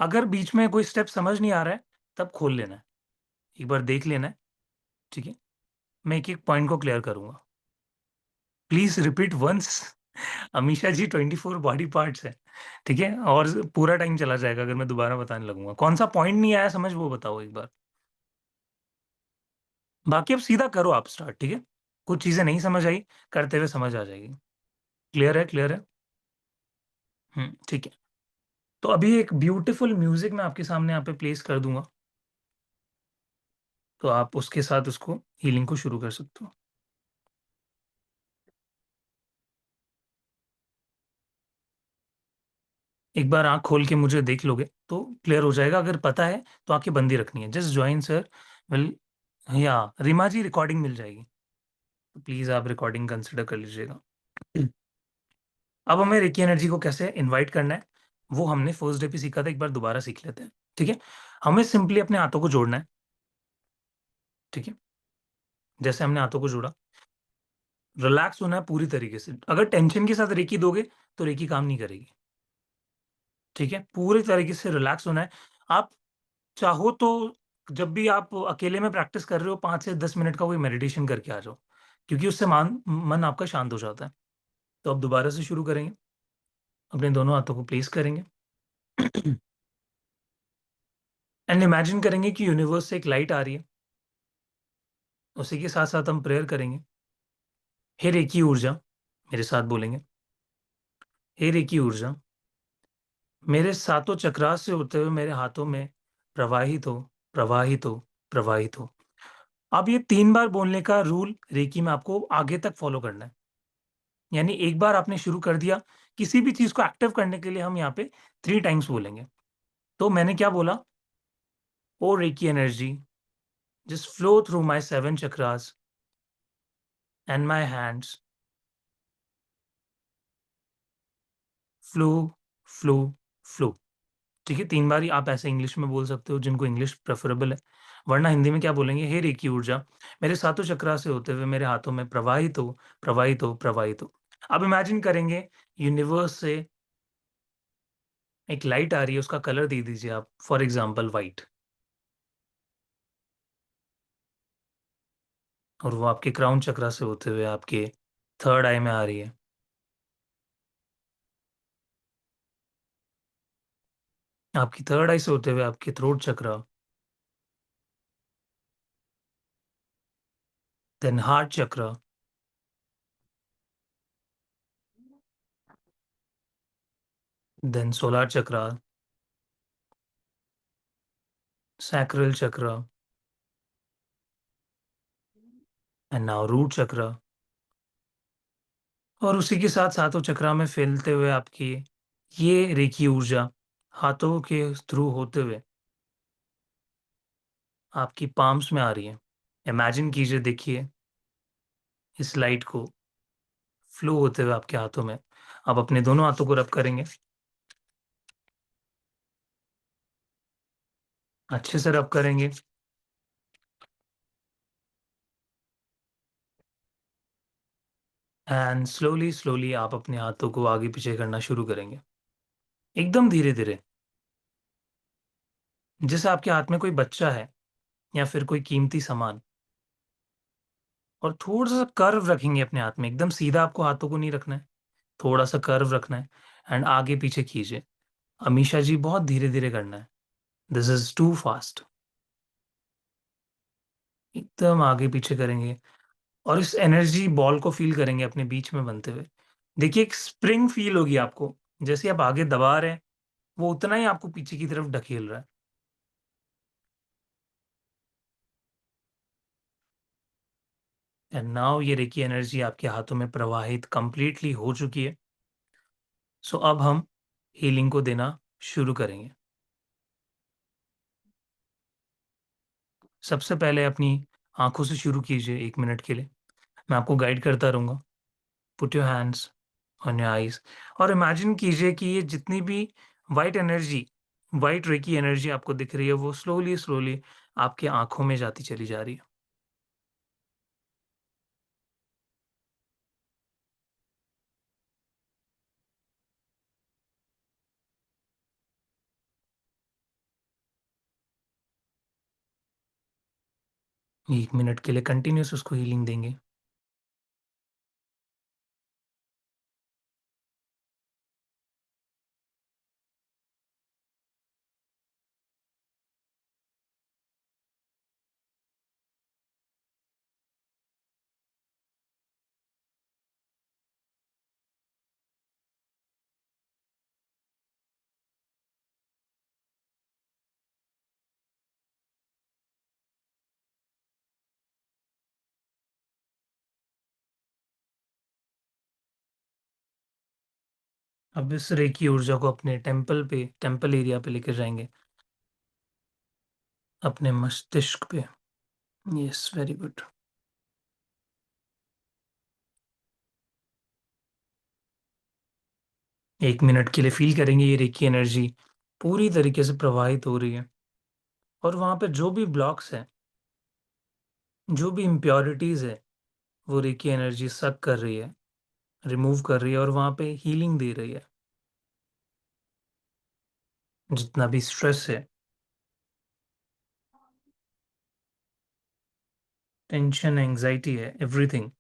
अगर बीच में कोई स्टेप समझ नहीं आ रहा है, तब खोल लेना है। एक बार देख लेना है, ठीक है? मैं एक-एक पॉइंट को क्लियर करूँगा। Please repeat once. Amisha ji 24 body parts हैं, ठीक है? और पूरा टाइम चला जाएगा अगर मैं दोबारा बताने लगूँगा। कौन-सा पॉइंट नहीं आया समझ वो बताओ एक बार? बाकी अब सीधा करो आप स्टार्ट, ठीक है? कुछ चीज़ें नहीं समझ आई, करते हुए समझ आ जाएगी। क्लियर है, क्लियर है? ठीक है। तो अभी एक ब्यूटीफुल म्यूज़िक मैं आपके सामने यहाँ पे प्लेस कर दूँगा, तो आप उसके साथ उसको हीलिंग को शुरू कर सकते हो। एक बार आँख खोल के मुझे देख लोगे, तो क्लियर हो जाएगा, अगर पता है, तो आँखें बंद ही रखनी है। जस्ट जॉइन सर विल या रीमा जी रिकॉर्डिंग मिल जाएगी, तो प्लीज़ आप रिकॉर्डिंग कंसिडर कर लीजिएगा। अब हमें रेकी एनर्जी को कैसे इनवाइट करना है, वो हमने फर्स्ट डे पे सीखा था, एक बार दोबारा सीख लेते हैं, ठीक है? हमें सिंपली अपने हाथों को जोड़ना है, ठीक है? जैसे हमने हाथों को जोड़ा, रिलैक्स होना है पूरी तरीके से। अगर टेंशन के साथ रेकी दोगे, तो रेकी काम नहीं करेगी, ठीक है? पूरी तरीके से रिलैक्स होना है। आप चाहो तो जब भी आप अकेले में प्रैक्टिस कर रहे हो 5 से 10 मिनट का कोई मेडिटेशन करके आ जाओ, क्योंकि उससे मन आपका शांत हो जाता है। तो अब दोबारा से शुरू करेंगे, अपने दोनों हाथों को प्लेस करेंगे एंड इमेजिन करेंगे कि यूनिवर्स से एक लाइट आ रही है, उसी के साथ-साथ हम प्रेयर करेंगे। हे रेकी ऊर्जा, मेरे साथ बोलेंगे, हे रेकी ऊर्जा, मेरे सातों चक्रास से होते हुए मेरे हाथों में प्रवाहित हो, प्रवाहित हो, प्रवाहित हो। अब ये 3 बार बोलने का रूल रेकी में आपको आगे तक फॉलो करना है। यानी एक बार आपने शुरू कर दिया, किसी भी चीज़ को एक्टिव करने के लिए हम यहाँ पे 3 टाइम्स बोलेंगे। तो मैंने क्या बोला? "Oh reiki energy, just flow through my 7 chakras and my hands, flow, flow, flow." ठीक है? 3 बार ही आप ऐसे इंग्लिश में बोल सकते हो जिनको इंग्लिश प्रेफ़रेबल है, वरना हिंदी में क्या बोलेंगे? "हे रेकी ऊर्जा, मेरे सातों चक्रा से होते हुए मेरे हाथों में प्रवाहित हो, प्रवाहित हो, प्रवाहित हो।" अब इमेजिन करेंगे यूनिवर्स से एक लाइट आ रही है, उसका कलर दे दीजिए आप, फॉर एग्ज़ाम्पल व्हाइट। और वो आपके क्राउन चक्रा से होते हुए आपके थर्ड आई में आ रही है। आपकी थर्ड आई से होते हुए आपके throat chakra, then heart chakra, then solar chakra, sacral chakra and now root chakra. और उसी के साथ सातों चक्रा में फैलते हुए आपकी ये रेखी ऊर्जा हाथों के थ्रू होते हुए आपकी पाम्स में आ रही है। इमेजिन कीजिए, देखिए इस लाइट को फ्लो होते हुए आपके हाथों में। आप अपने दोनों हाथों को रब करेंगे, अच्छे से रब करेंगे एंड स्लोली स्लोली आप अपने हाथों को आगे पीछे करना शुरू करेंगे, एकदम धीरे-धीरे। जैसे आपके हाथ में कोई बच्चा है या फिर कोई कीमती सामान, और थोड़ा-सा कर्व रखेंगे अपने हाथ में, एकदम सीधा आपको हाथों को नहीं रखना है। थोड़ा-सा कर्व रखना है एंड आगे-पीछे खींचिए। अमीषा जी बहुत धीरे-धीरे करना है। This is too fast. एकदम आगे-पीछे करेंगे और इस एनर्जी बॉल को फ़ील करेंगे अपने बीच में बनते हुए। देखिए एक स्प्रिंग फ़ील होगी आपको, जैसे आप आगे दबा रहे हैं, वो उतना ही आपको पीछे की तरफ ढकेल रहा है। एंड नाउ ये रेकी एनर्जी आपके हाथों में प्रवाहित कंप्लीटली हो चुकी है। सो अब हम हीलिंग को देना शुरू करेंगे। सबसे पहले अपनी आँखों से शुरू कीजिए 1 मिनट के लिए। मैं आपको गाइड करता रहूँगा। Put your hands on your eyes और इमेजिन कीजिए कि ये जितनी भी white energy, white reiki energy आपको दिख रही है, वो स्लोली-स्लोली आपकी आँखों में जाती चली जा रही है। एक मिनट के लिए कंटिन्यूअस उसको हीलिंग देंगे। अब इस रेकी ऊर्जा को अपने टेम्पल एरिया पे लेकर जाएँगे, अपने मस्तिष्क पे। Yes, very good. 1 मिनट के लिए फ़ील करेंगे ये रेकी एनर्जी पूरी तरीके से प्रवाहित हो रही है और वहाँ पे जो भी ब्लॉक्स हैं, जो भी इम्प्योरिटीज़ है, वो रेकी एनर्जी सक कर रही है, रिमूव कर रही है और वहाँ पे हीलिंग दे रही है। जितना भी स्ट्रेस है, टेंशन, एंग्ज़ायटी है, एवरीथिंग।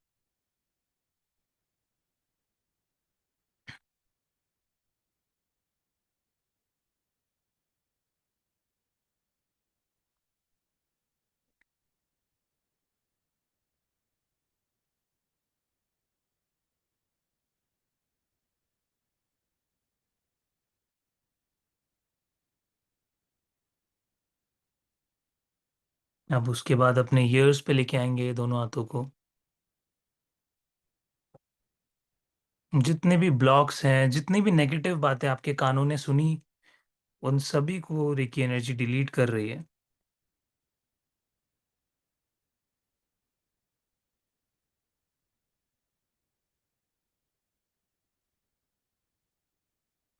अब उसके बाद अपने ईयर्स पे लेके आएँगे दोनों हाथों को। जितने भी ब्लॉक्स हैं, जितनी भी नेगेटिव बातें आपके कानों ने सुनी, उन सभी को रेकी एनर्जी डिलीट कर रही है।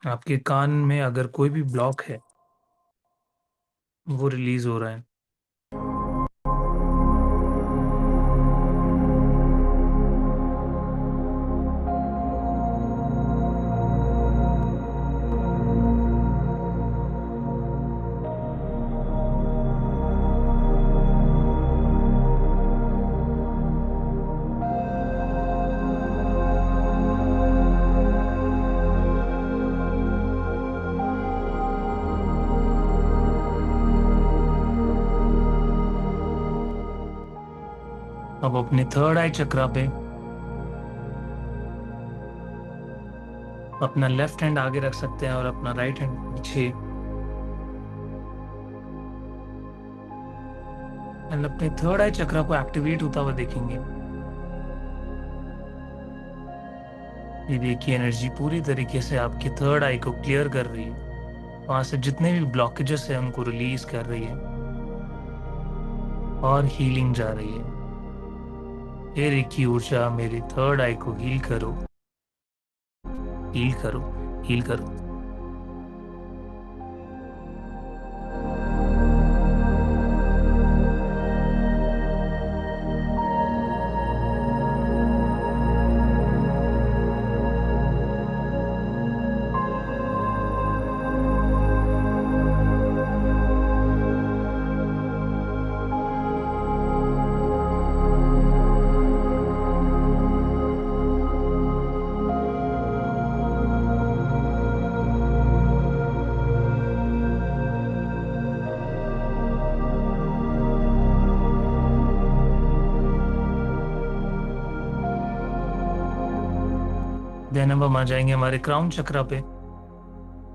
आपके कान में अगर कोई भी ब्लॉक है, वो रिलीज़ हो रहा है। अब अपने थर्ड आई चक्रा पे अपना लेफ्ट हैंड आगे रख सकते हैं और अपना राइट हैंड पीछे एंड अपने थर्ड आई चक्रा को एक्टिवेट होता हुआ देखेंगे। ये देखिए एनर्जी पूरी तरीके से आपके थर्ड आई को क्लियर कर रही है। वहाँ से जितने भी ब्लॉकेजेस हैं उनको रिलीज़ कर रही है और हीलिंग जा रही है। ये रेकी ऊर्जा मेरे थर्ड आई को हील करो, हील करो, हील करो। देन अब हम आ जाएंगे हमारे क्राउन चक्रा पे।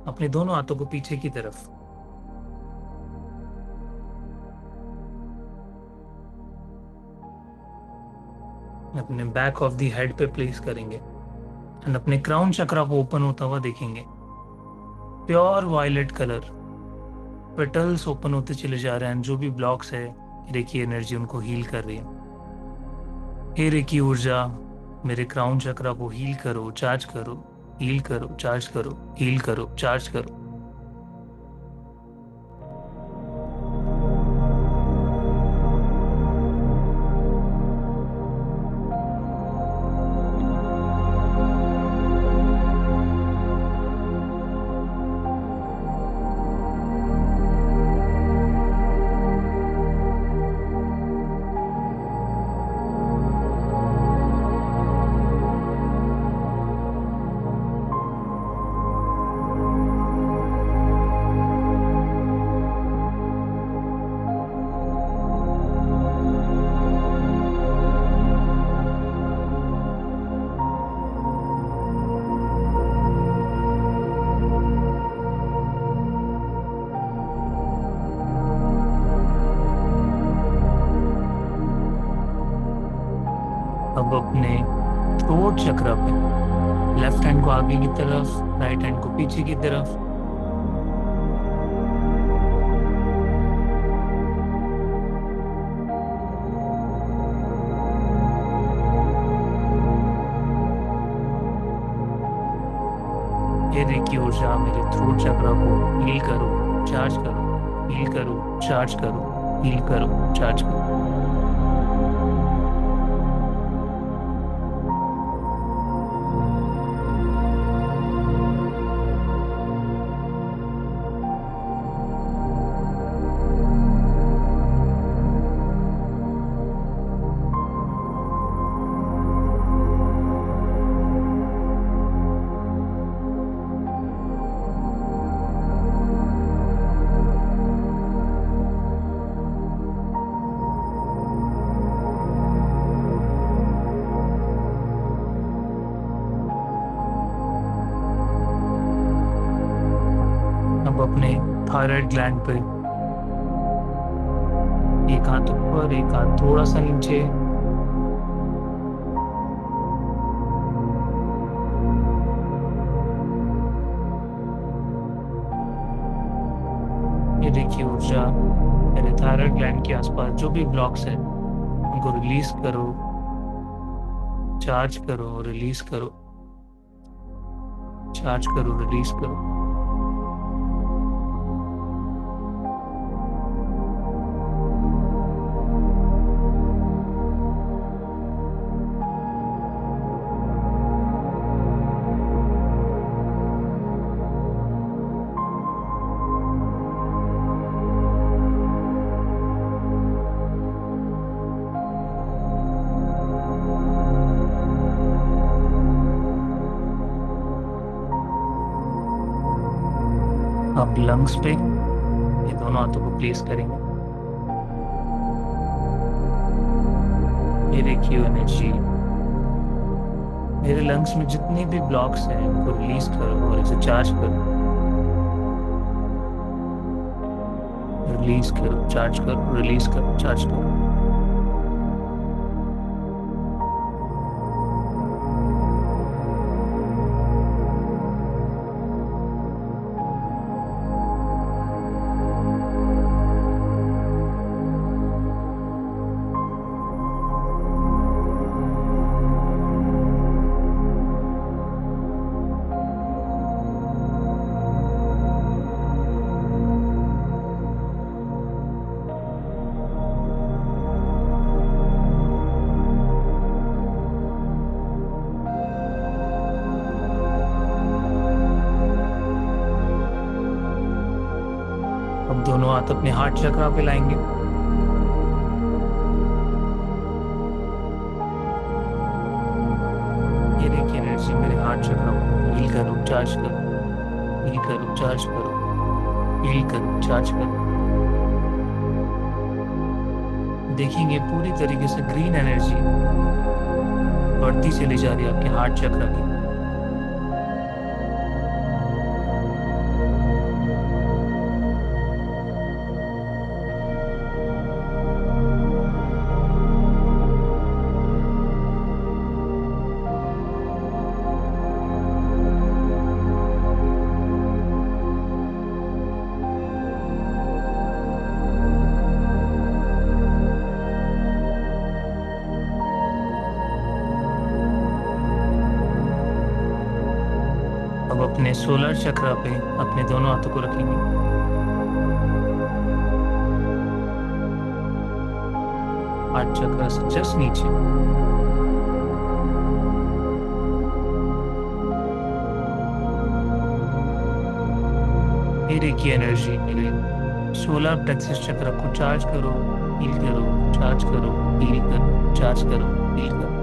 अपने दोनों हाथों को पीछे की तरफ, अपने बैक ऑफ द हेड पे प्लेस करेंगे एंड अपने क्राउन चक्रा को ओपन होता हुआ देखेंगे। Pure violet colour, petals open होते चले जा रहे हैं। जो भी ब्लॉक्स है, रेकी एनर्जी उनको हील कर रही है। हे रेकी ऊर्जा, मेरे क्राउन चक्रा को हील करो, चार्ज करो, हील करो, चार्ज करो, हील करो, चार्ज करो। अब अपने थ्रोट चक्र पे लेफ्ट हैंड को आगे की तरफ, राइट हैंड को पीछे की तरफ, ये रेकी ऊर्जा मेरे थ्रोट चक्र को हील करो, चार्ज करो, हील करो, चार्ज करो, हील करो, चार्ज करो। अब अपने थायराइड ग्लैंड पे एक हाथ ऊपर, एक हाथ थोड़ा सा नीचे, ये देखिए ऊर्जा मेरे थायराइड ग्लैंड के आसपास जो भी ब्लॉक्स है उनको रिलीज करो, चार्ज करो, रिलीज करो, चार्ज करो, रिलीज करो। अब लंग्स पे ये दोनों हाथों को प्लेस करेंगे। ये देखिए एनर्जी मेरे लंग्स में जितने भी ब्लॉक्स हैं उनको रिलीज करो और इसे चार्ज करो, रिलीज करो, चार्ज करो, रिलीज करो, चार्ज करो। अब दोनों हाथ अपने हार्ट चक्रा पे लाएंगे। ये देखिए एनर्जी मेरे हार्ट चक्रा को हील करो, चार्ज करो, हील करो, चार्ज करो, हील करो, चार्ज करो। देखेंगे पूरी तरीके से ग्रीन एनर्जी बढ़ती चली जा रही है आपके हार्ट चक्रा की। अब अपने सोलर चक्र पे अपने दोनों हाथों को रखेंगे। हार्ट चक्र से जस्ट नीचे। फिर एक ही एनर्जी मेरे सोलर प्लेक्सस चक्र को चार्ज करो, हील करो, चार्ज करो, हील करो, चार्ज करो, हील करो।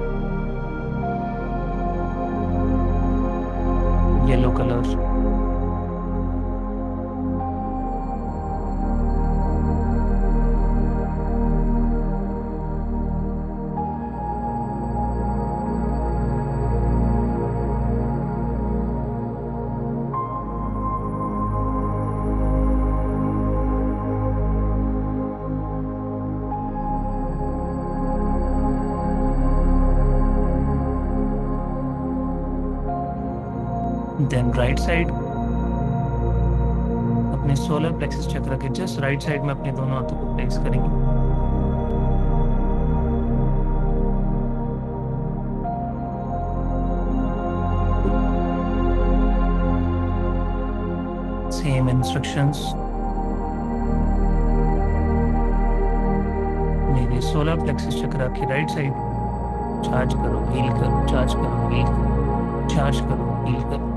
Yellow colour. Then right side अपने सोलर प्लेक्सस चक्र के जस्ट राइट साइड में अपने दोनों हाथों को प्लेस करेंगे। Same instructions. मेरे सोलर प्लेक्सस चक्र के राइट साइड चार्ज करो, हील करो, चार्ज करो, हील करो, चार्ज करो, हील करो।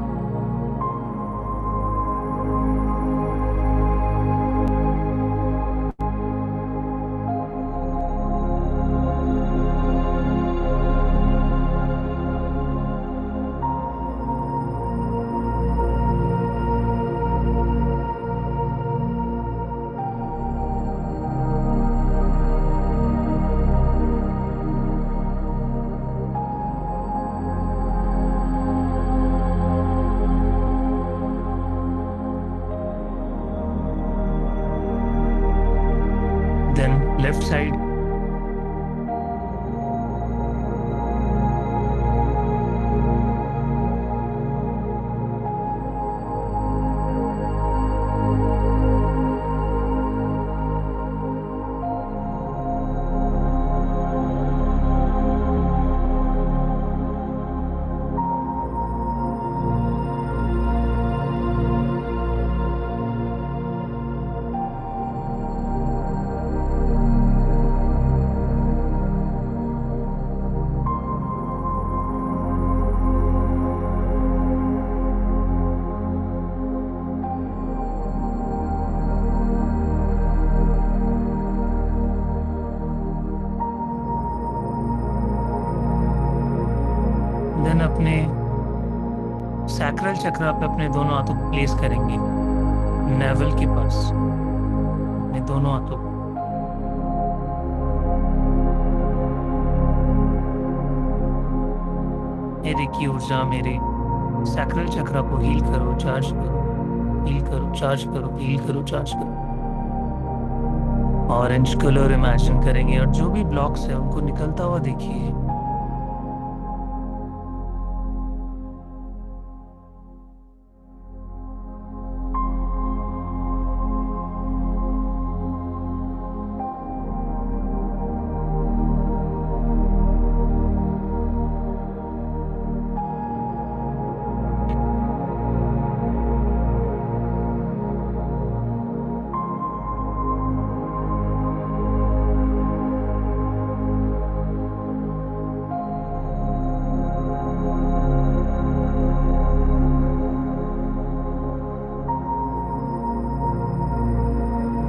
Then left side, देन अपने सैक्रल चक्र पे अपने दोनों हाथों को प्लेस करेंगे नेवल के पास, अपने दोनों हाथों को। मेरे की ऊर्जा मेरे सैक्रल चक्र को हील करो, चार्ज करो, हील करो, चार्ज करो, हील करो, चार्ज करो। ऑरेंज कलर इमेजिन करेंगे और जो भी ब्लॉक्स है उनको निकलता हुआ देखिए।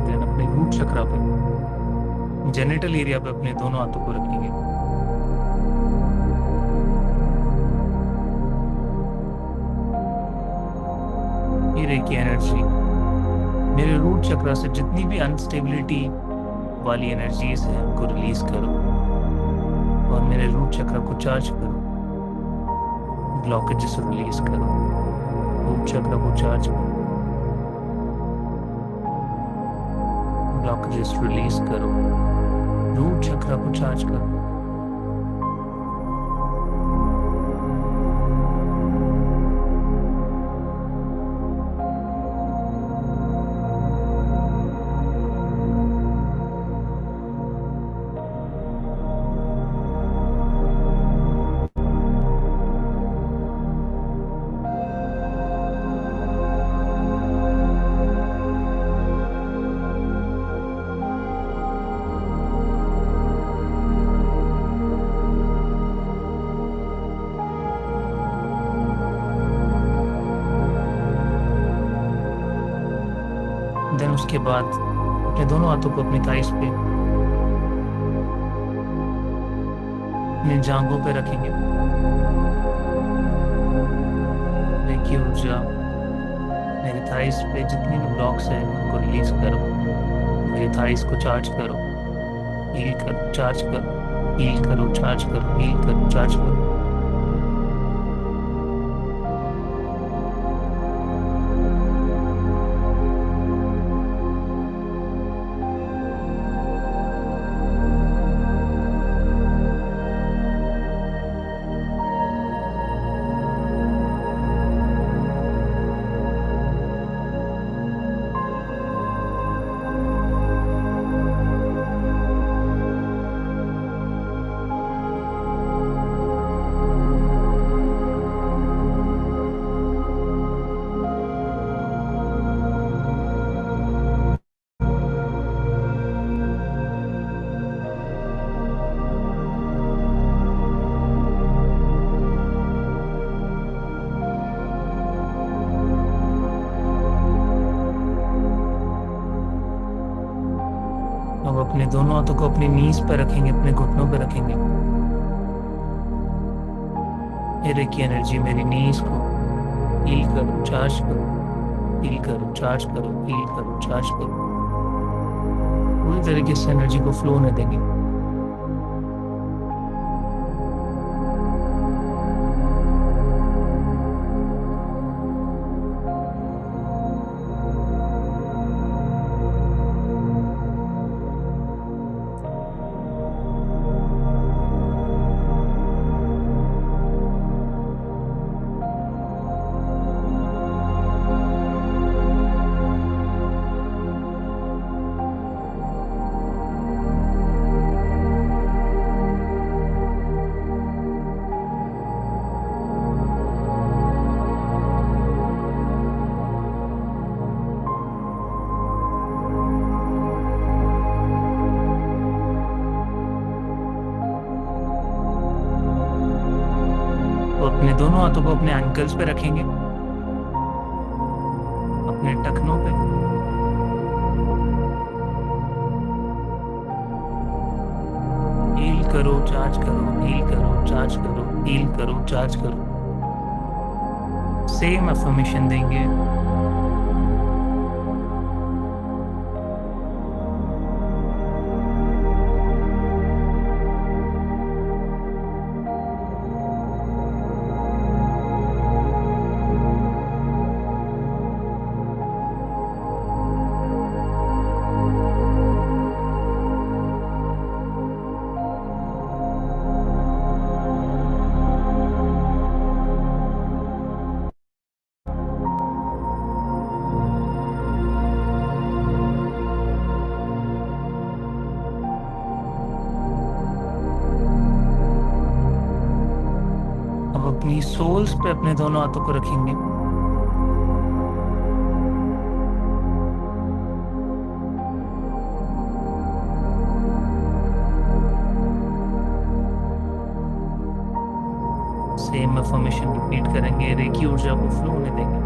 देन अपने रूट चक्र पे जेनिटल एरिया पे अपने दोनों हाथों को रखेंगे। फिर एक एनर्जी मेरे रूट चक्र से जितनी भी अनस्टेबिलिटी वाली एनर्जीज है उनको रिलीज करो और मेरे रूट चक्र को चार्ज करो, ब्लॉकेजेस रिलीज करो, रूट चक्र को चार्ज करो, ब्लॉकेजेस रिलीज करो, रूट चक्र को चार्ज करो। देन उसके बाद अपने दोनों हाथों को अपनी थाइस पे, अपनी जांघों पे रखेंगे। रेकी ऊर्जा मेरी थाइस पे जितनी भी ब्लॉक्स है उनको रिलीज करो। मेरी थाइस को चार्ज करो, हील करो, चार्ज करो, हील करो, चार्ज करो, हील करो, चार्ज करो। अब अपने दोनों हाथों को अपनी नीज पे रखेंगे, अपने घुटनों पे रखेंगे। ये रेकी एनर्जी मेरी नीज को हील करो, चार्ज करो, हील करो, चार्ज करो, हील करो, चार्ज करो। पूरी तरीके से एनर्जी को फ्लो होने देंगे। तो अपने दोनों हाथों को अपने एंकल्स पे रखेंगे, अपने टखनों पे। हील करो, चार्ज करो, हील करो, चार्ज करो, हील करो, चार्ज करो। सेम अफर्मेशन देंगे। अब अपनी सोल्स पे अपने दोनों हाथों को रखेंगे। सेम अफर्मेशन रिपीट करेंगे, रेकी ऊर्जा को फ्लो होने देंगे।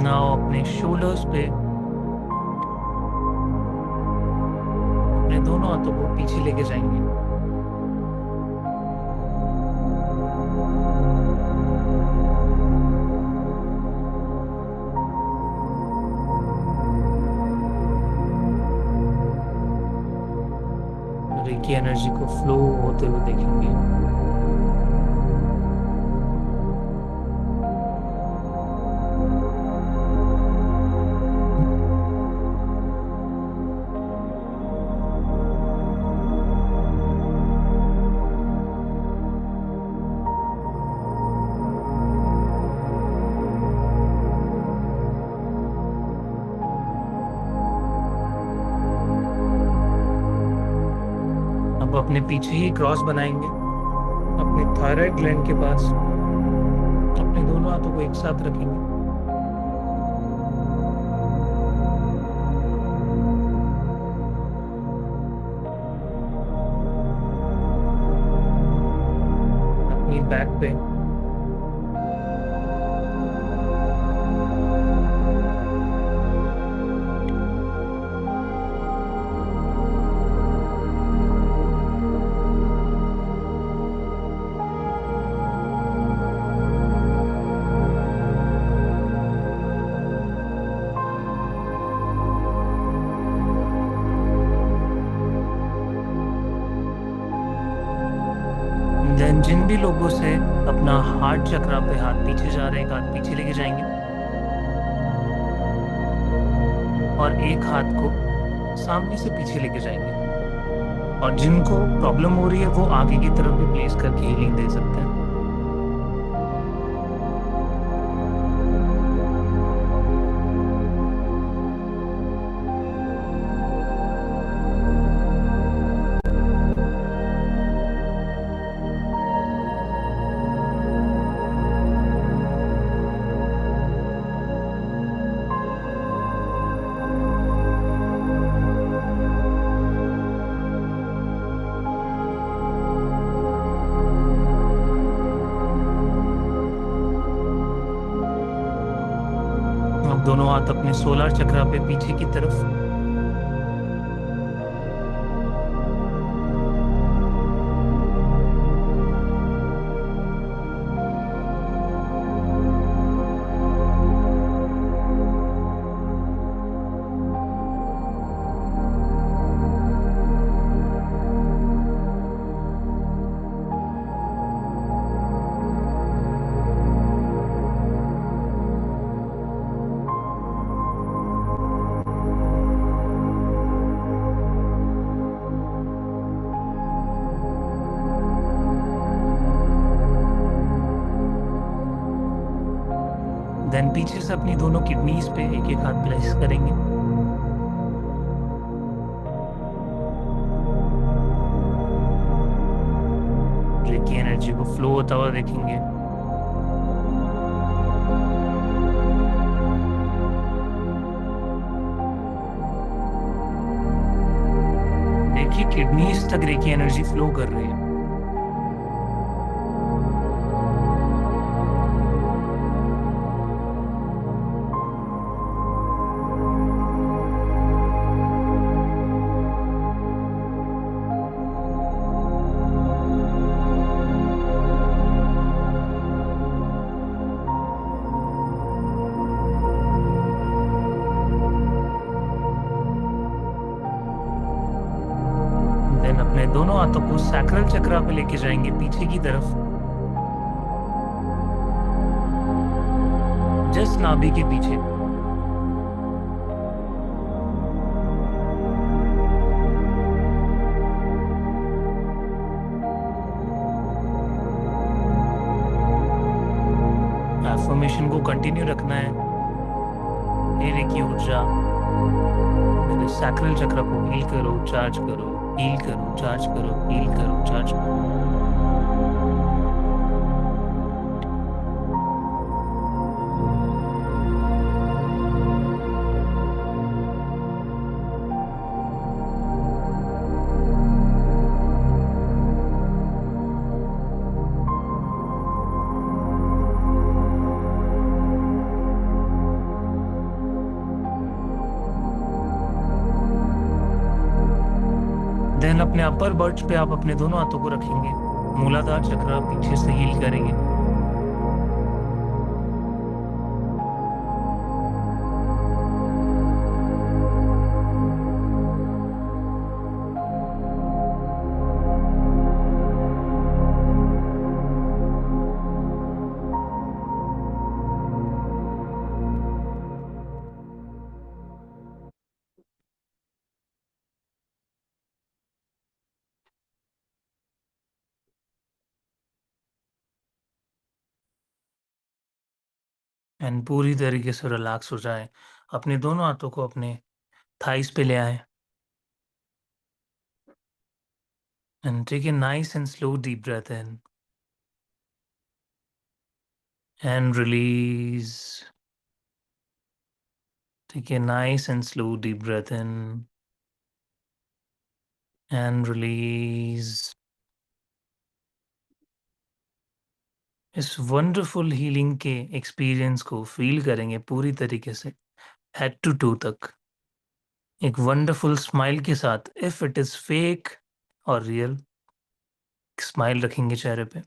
नाउ अपने शोल्डर्स पे अपने दोनों हाथों को पीछे लेके जाएंगे। रेकी एनर्जी को फ्लो होते हुए देखेंगे। अपने पीछे ही क्रॉस बनाएंगे अपने थायराइड ग्लैंड के पास। अपने दोनों हाथों को एक साथ रखेंगे। अपनी बैक पे देन जिन भी लोगों से अपना हार्ट चक्रा पे हाथ पीछे जा रहे हैं, एक हाथ पीछे लेके जाएंगे और एक हाथ को सामने से पीछे लेके जाएंगे। और जिनको प्रॉब्लम हो रही है वो आगे की तरफ भी प्लेस करके हीलिंग दे सकते हैं। अब दोनों हाथ अपने सोलर चक्रा पे पीछे की तरफ। देन पीछे से अपनी दोनों किडनीज पे एक एक हाथ प्लेस करेंगे। रेकी एनर्जी को फ्लो होता हुआ देखेंगे। देखिए किडनीज तक रेकी एनर्जी फ्लो कर रही है। देन अपने दोनों हाथों को सैक्रल चक्रा पे लेके जाएंगे पीछे की तरफ, जस्ट नाभि के पीछे। एफर्मेशन को कंटिन्यू रखना है। हे रेकी ऊर्जा, मेरे सैक्रल चक्र को हील करो, चार्ज करो, हील करो, चार्ज करो, हील करो, चार्ज करो। देन अपने अपर बर्च पे आप अपने दोनों हाथों को रखेंगे। मूलाधार चक्र पीछे से हील करेंगे। एंड पूरी तरीके से रिलैक्स हो जाए। अपने दोनों हाथों को अपने थाइस पे ले आए। And take a nice and slow deep breath in and release. Take a nice and slow deep breath in and release. इस वंडरफुल हीलिंग के एक्सपीरियंस को फील करेंगे पूरी तरीके से हेड टू टू तक एक वंडरफुल स्माइल के साथ इफ इट इज फेक और रियल स्माइल रखेंगे चेहरे पे।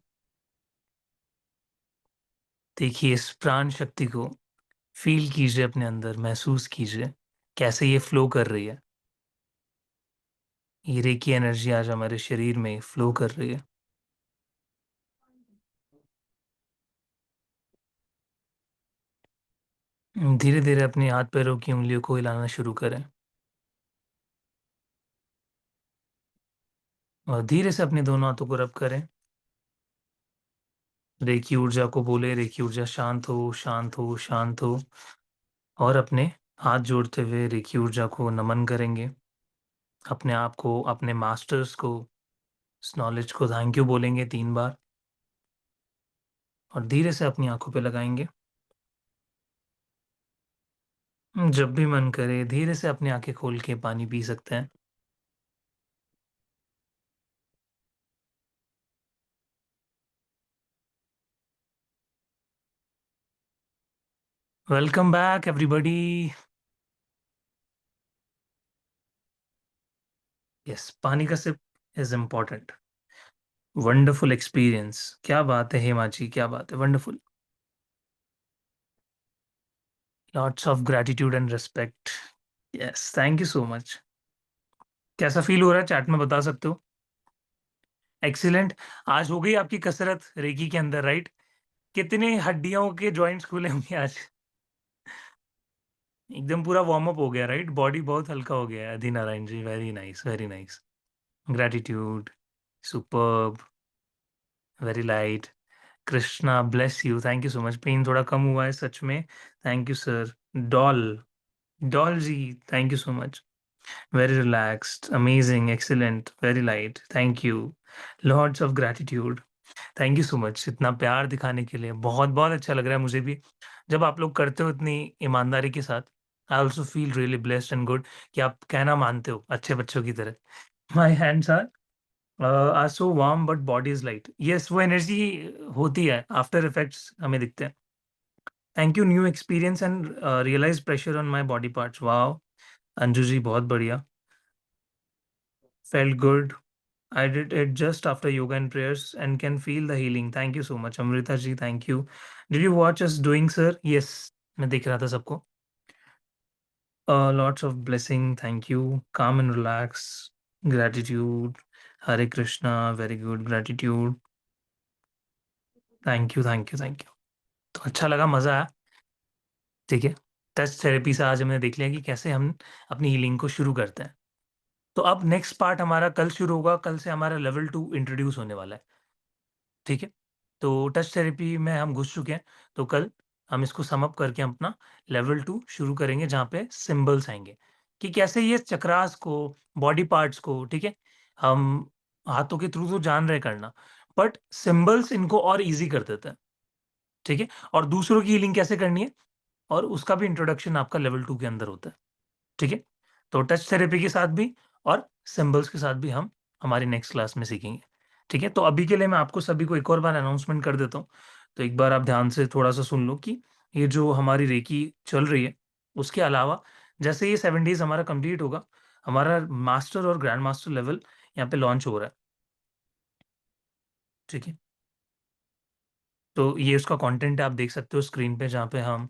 देखिए इस प्राण शक्ति को फील कीजिए अपने अंदर, महसूस कीजिए कैसे ये फ्लो कर रही है। ये रेकी एनर्जी आज हमारे शरीर में फ्लो कर रही है। धीरे-धीरे अपने हाथ-पैरों की उँगलियों को हिलाना शुरू करें और धीरे से अपने दोनों हाथों को रब करें। रेकी ऊर्जा को बोले, रेकी ऊर्जा शांत हो, शांत हो, शांत हो और अपने हाथ जोड़ते हुए रेकी ऊर्जा को नमन करेंगे। अपने आप को, अपने मास्टर्स को, इस नॉलेज को थैंक यू बोलेंगे 3 बार और धीरे से अपनी आँखों पे लगाएँगे। जब भी मन करे धीरे से अपनी आँखें खोल के पानी पी सकते हैं। Welcome back everybody. यस, पानी का sip is important. Wonderful experience. क्या बात है हेमा जी, क्या बात है, wonderful. Lots of gratitude and respect. Yes, thank you so much. कैसा फ़ील हो रहा है चैट में बता सकते हो? एक्सीलेंट। आज हो गई आपकी कसरत रेकी के अंदर राइट? कितनी हड्डियों के जॉइंट्स खुले होंगे आज? एकदम पूरा वार्म अप हो गया राइट? बॉडी बहुत हल्का हो गया है। Adinarayan ji, very nice, very nice. Gratitude, superb, very light. Krishna bless you, thank you so much. Pain थोड़ा कम हुआ है सच में। Thank you sir. Doll, Doll ji, thank you so much. Very relaxed, amazing, excellent, very light, thank you. Lots of gratitude. Thank you so much इतना प्यार दिखाने के लिए। बहुत-बहुत अच्छा लग रहा है मुझे भी। जब आप लोग करते हो इतनी ईमानदारी के साथ, I also feel really blessed and good कि आप कहना मानते हो अच्छे बच्चों की तरह। My hands are so warm but body is light. Yes, वो एनर्जी होती है, आफ्टर इफेक्ट्स हमें दिखते हैं। Thank you new experience and realise pressure on my body parts. Wow! Anju ji बहुत बढ़िया। Felt good. I did it just after yoga and prayers and can feel the healing. Thank you so much. Amrita ji, thank you. Did you watch us doing, sir? Yes, मैं देख रहा था सबको. Lots of blessing. Thank you. Calm and relax. Gratitude. Hare Krishna. Very good. Gratitude. Thank you. Thank you. Thank you. तो अच्छा लगा, मज़ा आया. ठीक है. टच थेरेपी से आज हमने देख लिया कि कैसे हम अपनी हीलिंग को शुरू करते हैं. तो अब नेक्स्ट पार्ट हमारा कल शुरू होगा. कल से हमारा लेवल 2 इंट्रोड्यूस होने वाला है. ठीक है? तो टच थेरेपी में हम घुस चुके हैं, तो कल हम इसको सम अप करके हम अपना लेवल 2 शुरू करेंगे जहाँ पे सिम्बल्स आएँगे, कि कैसे ये चक्रास को, बॉडी पार्ट्स को, ठीक है? हम हाथों के थ्रू तो जान रहे हैं करना, बट सिम्बल्स इनको और ईज़ी कर देता है, ठीक है? और दूसरों की हीलिंग कैसे करनी है और उसका भी इंट्रोडक्शन आपका लेवल 2 के अंदर होता है। ठीक है? तो टच थेरेपी के साथ भी और सिंबल्स के साथ भी हम हमारी नेक्स्ट क्लास में सीखेंगे। ठीक है? तो अभी के लिए मैं आपको सभी को एक और बार अनाउंसमेंट कर देता हूँ। तो एक बार आप ध्यान से थोड़ा-सा सुन लो कि ये जो हमारी रेकी चल रही है, उसके अलावा जैसे ये 7 डेज़ हमारा कंप्लीट होगा, हमारा मास्टर और ग्रैंड मास्टर लेवल यहाँ पे लॉन्च हो रहा है। ठीक है? तो ये उसका कंटेंट है, आप देख सकते हो स्क्रीन पे जहाँ पे हम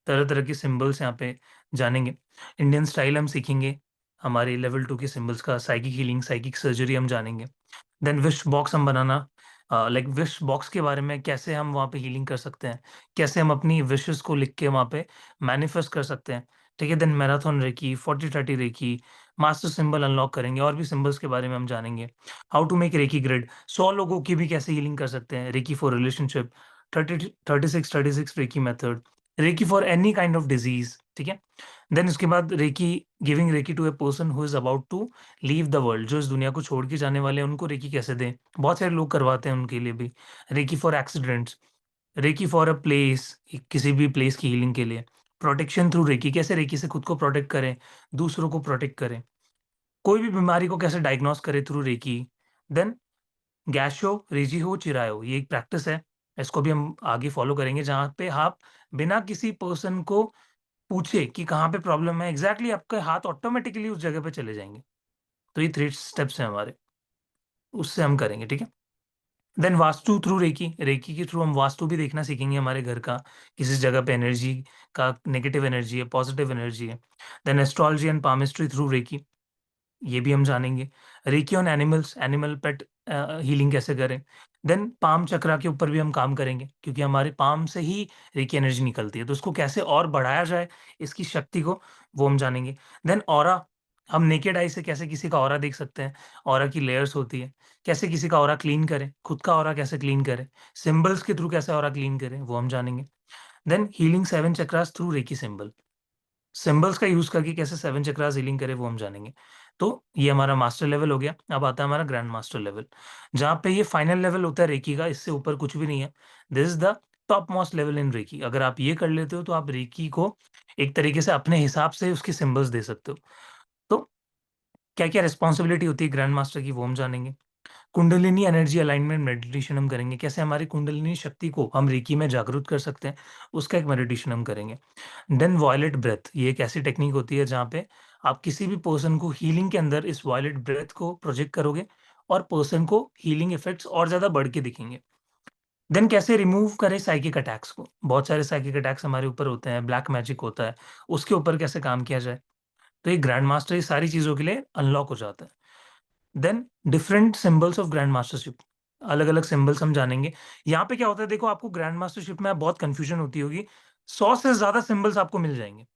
तरह-तरह के सिंबल्स यहाँ पे जानेंगे। इंडियन स्टाइल हम सीखेंगे, हमारे लेवल 2 के सिंबल्स का साइकिक हीलिंग, साइकिक सर्जरी हम जानेंगे। देन विश बॉक्स हम बनाना लाइक विश बॉक्स के बारे में कैसे हम वहाँ पे हीलिंग कर सकते हैं, कैसे हम अपनी विशेज़ को लिख के वहाँ पे मैनिफेस्ट कर सकते हैं। ठीक है? Then marathon reiki, 40-30 reiki, master symbol unlock करेंगे और भी सिंबल्स के बारे में हम जानेंगे। How to make reiki grid, 100 लोगों की भी कैसे हीलिंग कर सकते हैं। Reiki for relationship, 30 36 36 reiki method, reiki for any kind of disease, ठीक है? देन उसके बाद reiki, giving reiki to a person who is about to leave the world, जो इस दुनिया को छोड़ के जाने वाले हैं, उनको रेकी कैसे दें? बहुत सारे लोग करवाते हैं उनके लिए भी। Reiki for accidents, reiki for a place, किसी भी प्लेस की हीलिंग के लिए। प्रोटेक्शन थ्रू रेकी, कैसे रेकी से खुद को प्रोटेक्ट करें, दूसरों को प्रोटेक्ट करें। कोई भी बीमारी को कैसे डायग्नोस करें थ्रू रेकी। देन गैशो, रेजी-हो, चिरायो, ये एक प्रैक्टिस है। इसको भी हम आगे फॉलो करेंगे, जहाँ पे आप बिना किसी पर्सन को पूछे कि कहाँ पे प्रॉब्लम है, एग्ज़ैक्टली आपके हाथ ऑटोमैटिकली उस जगह पे चले जाएँगे। तो ये 3 स्टेप्स हैं हमारे, उससे हम करेंगे, ठीक है? Then vastu through reiki, reiki के थ्रू हम वास्तु भी देखना सीखेंगे हमारे घर का, किस जगह पे एनर्जी का नेगेटिव एनर्जी है, पॉजिटिव एनर्जी है। Then astrology and palmistry through reiki, ये भी हम जानेंगे। Reiki on animals, animal pet healing कैसे करें। देन पाम चक्रा के ऊपर भी हम काम करेंगे, क्योंकि हमारे पाम से ही रेकी एनर्जी निकलती है, तो उसको कैसे और बढ़ाया जाए, इसकी शक्ति को, वो हम जानेंगे। देन ऑरा, हम नेकेड आई से कैसे किसी का ऑरा देख सकते हैं, ऑरा की लेयर्स होती है, कैसे किसी का ऑरा क्लीन करें, खुद का ऑरा कैसे क्लीन करें, सिंबल्स के थ्रू कैसे ऑरा क्लीन करें, वो हम जानेंगे। Then healing 7 chakras through reiki symbol, symbols का यूज़ करके कैसे 7 चक्रास हीलिंग करें, वो हम जानेंगे। तो ये हमारा मास्टर लेवल हो गया, अब आता है हमारा ग्रैंड मास्टर लेवल, जहाँ पे ये फाइनल लेवल होता है रेकी का, इससे ऊपर कुछ भी नहीं है। This is the top most level in reiki. अगर आप ये कर लेते हो, तो आप रेकी को एक तरीके से अपने हिसाब से उसके सिंबल्स दे सकते हो। तो क्या-क्या रिस्पॉन्सिबिलिटी होती है ग्रैंड मास्टर की, वो हम जानेंगे। कुंडलिनी एनर्जी अलाइनमेंट मेडिटेशन हम करेंगे, कैसे हमारी कुंडलिनी शक्ति को हम रेकी में जागरूक कर सकते हैं, उसका एक मेडिटेशन हम करेंगे। देन वॉयलेट ब्रेथ, ये एक ऐसी टेक्नीक होती है जहाँ पे आप किसी भी पर्सन को हीलिंग के अंदर इस वॉयलेट ब्रेथ को प्रोजेक्ट करोगे, और पर्सन को हीलिंग इफेक्ट्स और ज़्यादा बढ़ के दिखेंगे। देन कैसे रिमूव करें साइकिक अटैक्स को, बहुत सारे साइकिक अटैक्स हमारे ऊपर होते हैं, ब्लैक मैजिक होता है, उसके ऊपर कैसे काम किया जाए। तो ये ग्रैंड मास्टर ये सारी चीज़ों के लिए अनलॉक हो जाता है। Then different symbols of grand mastership, अलग-अलग सिंबल्स हम जानेंगे। यहाँ पे क्या होता है, देखो आपको ग्रैंड मास्टरशिप में बहुत कन्फ्यूजन होती होगी, 100 से ज़्यादा सिंबल्स आपको मिल जाएँगे।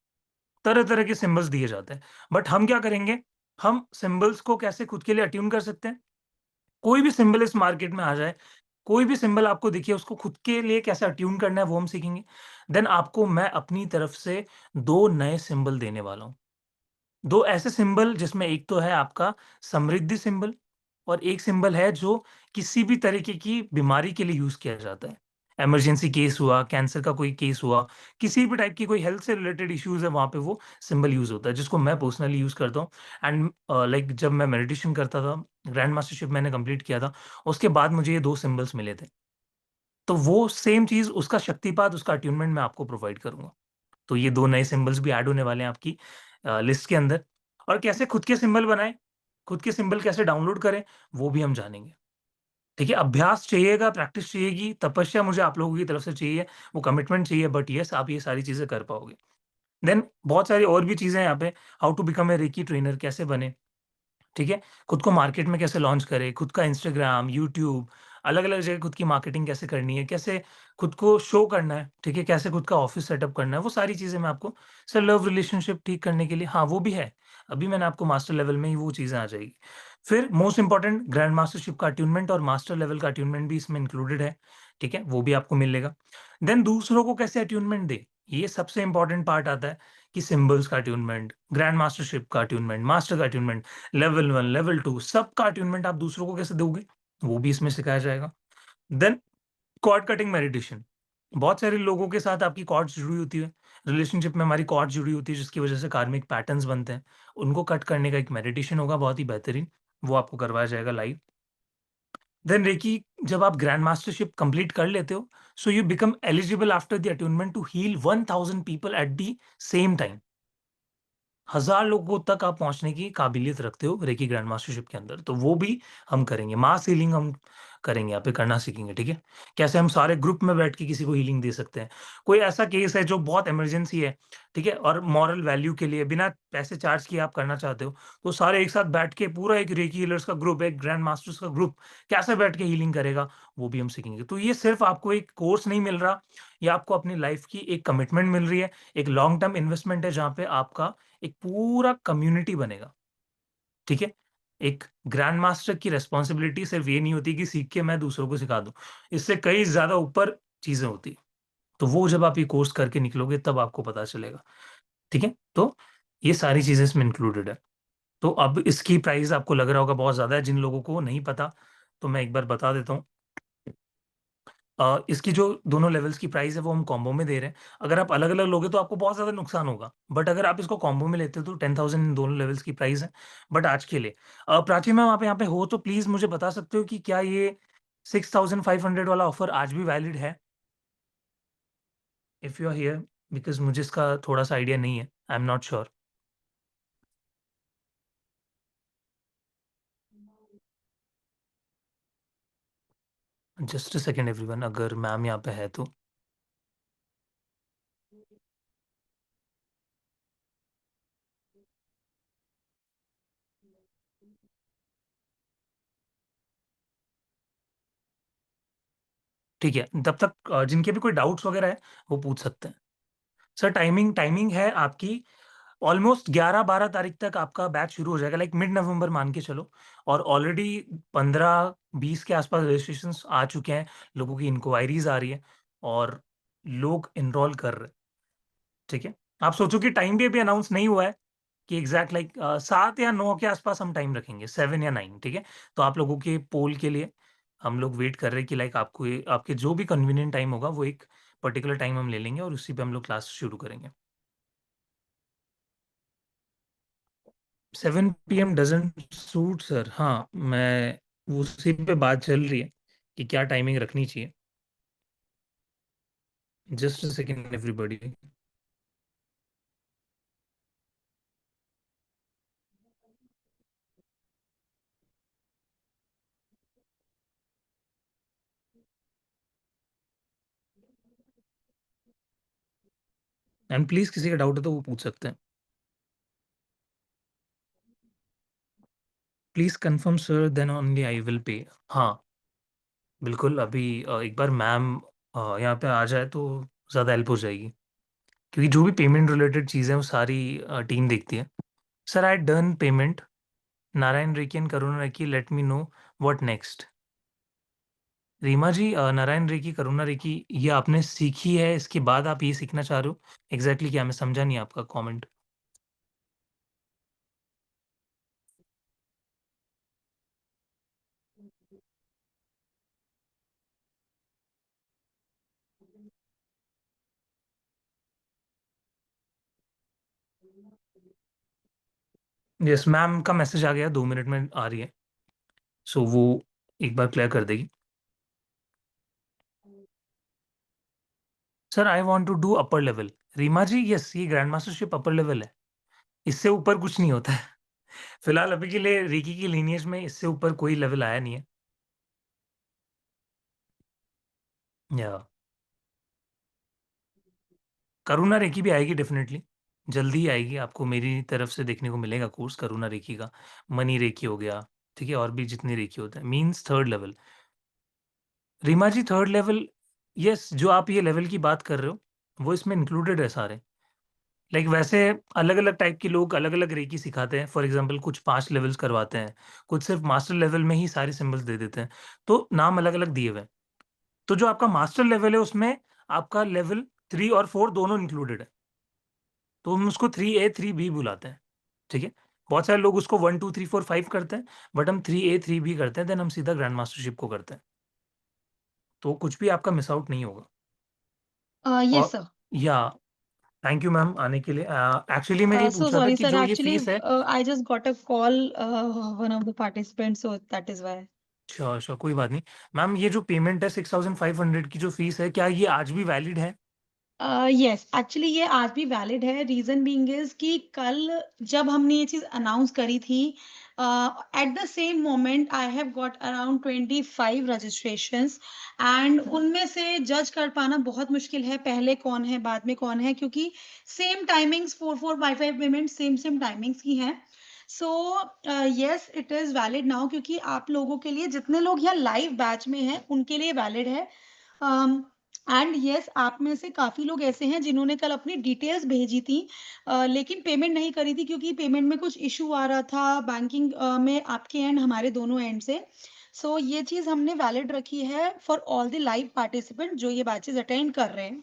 तरह-तरह के सिंबल्स दिए जाते हैं। बट हम क्या करेंगे, हम सिंबल्स को कैसे खुद के लिए अट्यून कर सकते हैं। कोई भी सिंबल इस मार्केट में आ जाए, कोई भी सिंबल आपको दिखे, उसको खुद के लिए कैसे अट्यून करना है, वो हम सीखेंगे। देन आपको मैं अपनी तरफ से 2 नए सिंबल देने वाला हूँ। 2 ऐसे सिंबल, जिसमें एक तो है आपका समृद्धि सिंबल, और एक सिंबल है जो किसी भी तरीके की बीमारी के लिए यूज़ किया जाता है। इमरजेंसी केस हुआ, कैंसर का कोई केस हुआ, किसी भी टाइप की कोई हेल्थ से रिलेटेड इश्यूज़ है, वहाँ पे वो सिंबल यूज़ होता है, जिसको मैं पर्सनली यूज़ करता हूँ। एंड लाइक जब मैं मेडिटेशन करता था, ग्रैंड मास्टरशिप मैंने कंप्लीट किया था, उसके बाद मुझे ये 2 सिंबल्स मिले थे। तो वो सेम चीज़, उसका शक्तिपात, उसका अट्यूनमेंट मैं आपको प्रोवाइड करूँगा। तो ये 2 नए सिंबल्स भी ऐड होने वाले हैं आपकी लिस्ट के अंदर। और कैसे खुद के सिंबल बनाएँ, खुद के सिंबल कैसे डाउनलोड करें, वो भी हम जानेंगे। ठीक है? अभ्यास चाहिएगा, प्रैक्टिस चाहिएगी, तपस्या मुझे आप लोगों की तरफ से चाहिए, वो कमिटमेंट चाहिए, बट येस, आप ये सारी चीज़ें कर पाओगे। देन बहुत सारी और भी चीज़ें हैं यहाँ पे, how to become a reiki trainer, कैसे बनें? ठीक है? खुद को मार्केट में कैसे लॉन्च करें, खुद का इंस्टाग्राम, यूट्यूब, अलग-अलग जगह खुद की मार्केटिंग कैसे करनी है, कैसे खुद को शो करना है, ठीक है? कैसे खुद का ऑफ़िस सेटअप करना है, वो सारी चीज़ें मैं आपको, सर लव रिलेशनशिप ठीक करने के लिए, हाँ, वो भी है। अभी मैंने आपको मास्टर लेवल में ही वो चीज़ें आ जाएगी। फिर मोस्ट इम्पोर्टेंट, ग्रैंड मास्टरशिप का अट्यूनमेंट और मास्टर लेवल का अट्यूनमेंट भी इसमें इंक्लूडेड है, ठीक है? वो भी आपको मिलेगा। देन दूसरों को कैसे अट्यूनमेंट दें, ये सबसे इम्पोर्टेंट पार्ट आता है, कि सिंबल्स का अट्यूनमेंट, ग्रैंड मास्टरशिप का अट्यूनमेंट, मास्टर का अट्यूनमेंट, लेवल 1, लेवल 2, सबका अट्यूनमेंट आप दूसरों को कैसे दोगे? वो भी इसमें सिखाया जाएगा। देन कॉर्ड कटिंग मेडिटेशन, बहुत सारे लोगों के साथ आपकी कॉर्ड्स जुड़ी होती है, रिलेशनशिप में हमारी कॉर्ड्स जुड़ी होती है, जिसकी वजह से कार्मिक पैटर्न्स बनते हैं। उनको कट करने का एक मेडिटेशन होगा बहुत ही बेहतरीन, वो आपको करवाया जाएगा लाइव। देन रेकी, जब आप ग्रैंड मास्टरशिप कंप्लीट कर लेते हो, so you become eligible after the attunement to heal 1000 people at the same time. 1000 लोगों तक आप पहुँचने की काबिलियत रखते हो रेकी ग्रैंड मास्टरशिप के अंदर, तो वो भी हम करेंगे। मास हीलिंग हम करेंगे, यहाँ पे करना सीखेंगे, ठीक है? कैसे हम सारे ग्रुप में बैठ के किसी को हीलिंग दे सकते हैं। कोई ऐसा केस है जो बहुत इमरजेंसी है, ठीक है? और मॉरल वैल्यू के लिए बिना पैसे चार्ज किए आप करना चाहते हो, तो सारे एक साथ बैठ के पूरा एक रेकी हीलर्स का ग्रुप, एक ग्रैंड मास्टर्स का ग्रुप कैसे बैठ के हीलिंग करेगा, वो भी हम सीखेंगे। तो ये सिर्फ़ आपको एक कोर्स नहीं मिल रहा, ये आपको अपनी लाइफ़ की एक कमिटमेंट मिल रही है, एक लॉन्ग टर्म इन्वेस्टमेंट है, जहाँ पे आपका एक पूरा कम्युनिटी बनेगा, ठीक है? एक ग्रैंड मास्टर की रिस्पॉन्सिबिलिटी सिर्फ़ ये नहीं होती कि सीख के मैं दूसरों को सिखा दूँ। इससे कई ज़्यादा ऊपर चीज़ें होती हैं। तो वो जब आप ये कोर्स करके निकलोगे, तब आपको पता चलेगा। ठीक है? तो ये सारी चीज़ें इसमें इंक्लूडेड है। तो अब इसकी प्राइस आपको लग रहा होगा बहुत ज़्यादा है, जिन लोगों को नहीं पता, तो मैं एक बार बता देता हूँ। इसकी जो दोनों लेवल्स की प्राइस है वो हम कॉम्बो में दे रहे हैं। अगर आप अलग-अलग लोगे तो आपको बहुत ज़्यादा नुकसान होगा। बट अगर आप इसको कॉम्बो में लेते हो तो 10,000 इन दोनों लेवल्स की प्राइस है। बट आज के लिए प्राची मैम आप यहाँ पे हो तो प्लीज़ मुझे बता सकते हो कि क्या ये 6,500 वाला ऑफर आज भी वैलिड है? If you are here, because मुझे इसका थोड़ा-सा आइडिया नहीं है। I am not sure. Just a second everyone, अगर मैम यहाँ पे है तो। ठीक है, तब तक जिनके भी कोई डाउट्स वगैरह है, वो पूछ सकते हैं। सर टाइमिंग टाइमिंग है आपकी ऑलमोस्ट 11-12 तारीख तक आपका बैच शुरू हो जाएगा, लाइक मिड नवंबर मान के चलो। और ऑलरेडी 15-20 के आसपास रजिस्ट्रेशंस आ चुके हैं, लोगों की इंक्वायरीज आ रही है और लोग एनरोल कर रहे हैं। ठीक है? आप सोचो कि टाइम भी अभी अनाउंस नहीं हुआ है कि एग्जैक्ट लाइक 7 या 9 के आसपास हम टाइम रखेंगे, 7 या 9, ठीक है? तो आप लोगों के पोल के लिए हम लोग वेट कर रहे हैं कि लाइक आपको आपके जो भी कन्वीनिएंट टाइम होगा वो एक पर्टिकुलर टाइम हम ले लेंगे और उसी पे हम लोग क्लास शुरू करेंगे। 7 पीएम डज़न्ट सूट सर। हाँ, मैं उसी पे बात चल रही है कि क्या टाइमिंग रखनी चाहिए। Just a second everybody. And please किसी का डाउट है तो वो पूछ सकते हैं। Please confirm sir then only I will pay. हाँ, बिल्कुल अभी एक बार मैम यहाँ पे आ जाए तो ज़्यादा हेल्प हो जाएगी। क्योंकि जो भी पेमेंट रिलेटेड चीज़ें हैं वो सारी टीम देखती है। Sir I done payment. Narayan reiki and Karuna reiki let me know what next. Reema ji, Narayan reiki, Karuna reiki ये आपने सीखी है, इसके बाद आप ये सीखना चाह रहे हो? एग्ज़ैक्टली क्या? मैं समझा नहीं आपका कमेंट। यस, मैम का मैसेज आ गया, 2 मिनट में आ रही है। सो वो एक बार क्लियर कर देगी। Sir I want to do upper level. Reema ji, yes ये ग्रैंड मास्टरशिप अपर लेवल है। इससे ऊपर कुछ नहीं होता है। फिलहाल अभी के लिए रेकी की लीनिएज में इससे ऊपर कोई लेवल आया नहीं है। या करुणा रेकी भी आएगी डेफिनेटली। जल्दी ही आएगी, आपको मेरी तरफ से देखने को मिलेगा कोर्स करुणा रेकी का। मनी रेकी हो गया, ठीक है? और भी जितने रेकी होते हैं, मीन्स थर्ड लेवल। रीमा जी थर्ड लेवल, यस जो आप ये लेवल की बात कर रहे हो, वो इसमें इंक्लूडेड है सारे। लाइक वैसे अलग-अलग टाइप के लोग अलग-अलग रेकी सिखाते हैं। फॉर एग्ज़ाम्पल कुछ 5 लेवल्स करवाते हैं, कुछ सिर्फ़ मास्टर लेवल में ही सारे सिम्बल्स दे देते हैं। तो नाम अलग-अलग दिए हुए हैं। तो जो आपका मास्टर लेवल है उसमें आपका लेवल 3 और 4 दोनों इंक्लूडेड है। तो हम उसको 3A 3B बुलाते हैं, ठीक है? बहुत सारे लोग उसको 1 2 3 4 5 करते हैं, बट हम 3A 3B करते हैं, देन हम सीधा ग्रैंड मास्टरशिप को करते हैं। तो कुछ भी आपका मिस आउट नहीं होगा। यस और सर। या थैंक यू मैम आने के लिए। एक्चुअली मैंने ये So पूछना था sorry कि sir, जो ये actually फीस है। I just got a call, one of the participants, so that is why. Sure, sure, कोई बात नहीं। मैम ये जो पेमेंट है 6,500 की जो फीस है, क्या ये आज भी वैलिड है? यस, एक्चुअली ये आज भी वैलिड है। रीज़न बीइंग इज़ कि कल जब हमने ये चीज़ अनाउंस करी थी, eight the same moment I have got around 25 registrations and उनमें से जज कर पाना बहुत मुश्किल है, पहले कौन है, बाद में कौन है, क्योंकि same timings 4-4, 5-5 payment same timings की हैं। So yes, it is valid now, क्योंकि आप लोगों के लिए, जितने लोग यहाँ लाइव बैच में हैं, उनके लिए वैलिड है। एंड यस, आप में से काफ़ी लोग ऐसे हैं जिन्होंने कल अपनी डिटेल्स भेजी थी, लेकिन पेमेंट नहीं करी थी, क्योंकि पेमेंट में कुछ इश्यू आ रहा था बैंकिंग में, आपके एंड, हमारे दोनों एंड से। सो ये चीज़ हमने वैलिड रखी है for all the live participant जो ये बैचेस अटेंड कर रहे हैं।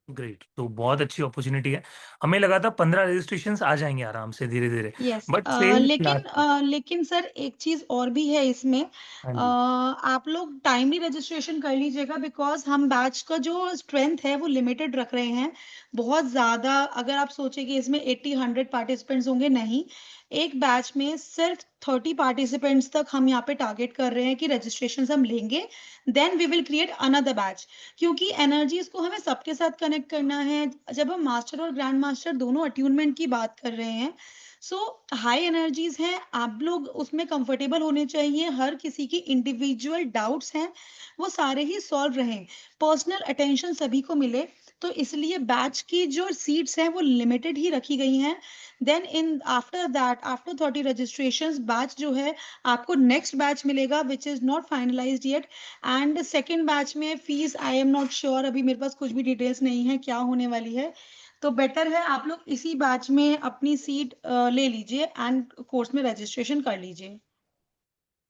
ग्रेट, तो बहुत अच्छी अपॉर्चुनिटी है। हमें लगा था 15 रजिस्ट्रेशंस आ जाएंगे आराम से धीरे-धीरे, यस, बट सेल लास्ट में। लेकिन सर एक चीज़ और भी है इसमें। हाँ जी। आप लोग टाइमली रजिस्ट्रेशन कर लीजिएगा, बिकॉज़ हम बैच का जो स्ट्रेंथ है वो लिमिटेड रख रहे हैं। बहुत ज़्यादा अगर आप सोचें कि इसमें 80-100 पार्टिसिपेंट्स होंगे, नहीं। एक बैच में सिर्फ 30 पार्टिसिपेंट्स तक हम यहाँ पे टारगेट कर रहे हैं कि रजिस्ट्रेशंस हम लेंगे, then we will create another batch. क्योंकि एनर्जीज़ को हमें सबके साथ कनेक्ट करना है। जब हम मास्टर और ग्रैंड मास्टर दोनों अट्यूनमेंट की बात कर रहे हैं, सो हाई एनर्जीज़ हैं, आप लोग उसमें कंफर्टेबल होने चाहिए, हर किसी की इंडिविजुअल डाउट्स हैं, वो सारे ही सॉल्व रहें, पर्सनल अटेंशन सभी को मिले, तो इसलिए बैच की जो सीट्स हैं वो लिमिटेड ही रखी गई हैं। Then in after that, after 30 registrations batch जो है आपको नेक्स्ट बैच मिलेगा which is not finalised yet. And second batch में fees I am not sure, अभी मेरे पास कुछ भी डिटेल्स नहीं है क्या होने वाली है। तो बेटर है आप लोग इसी बैच में अपनी सीट ले लीजिए एंड कोर्स में रजिस्ट्रेशन कर लीजिए।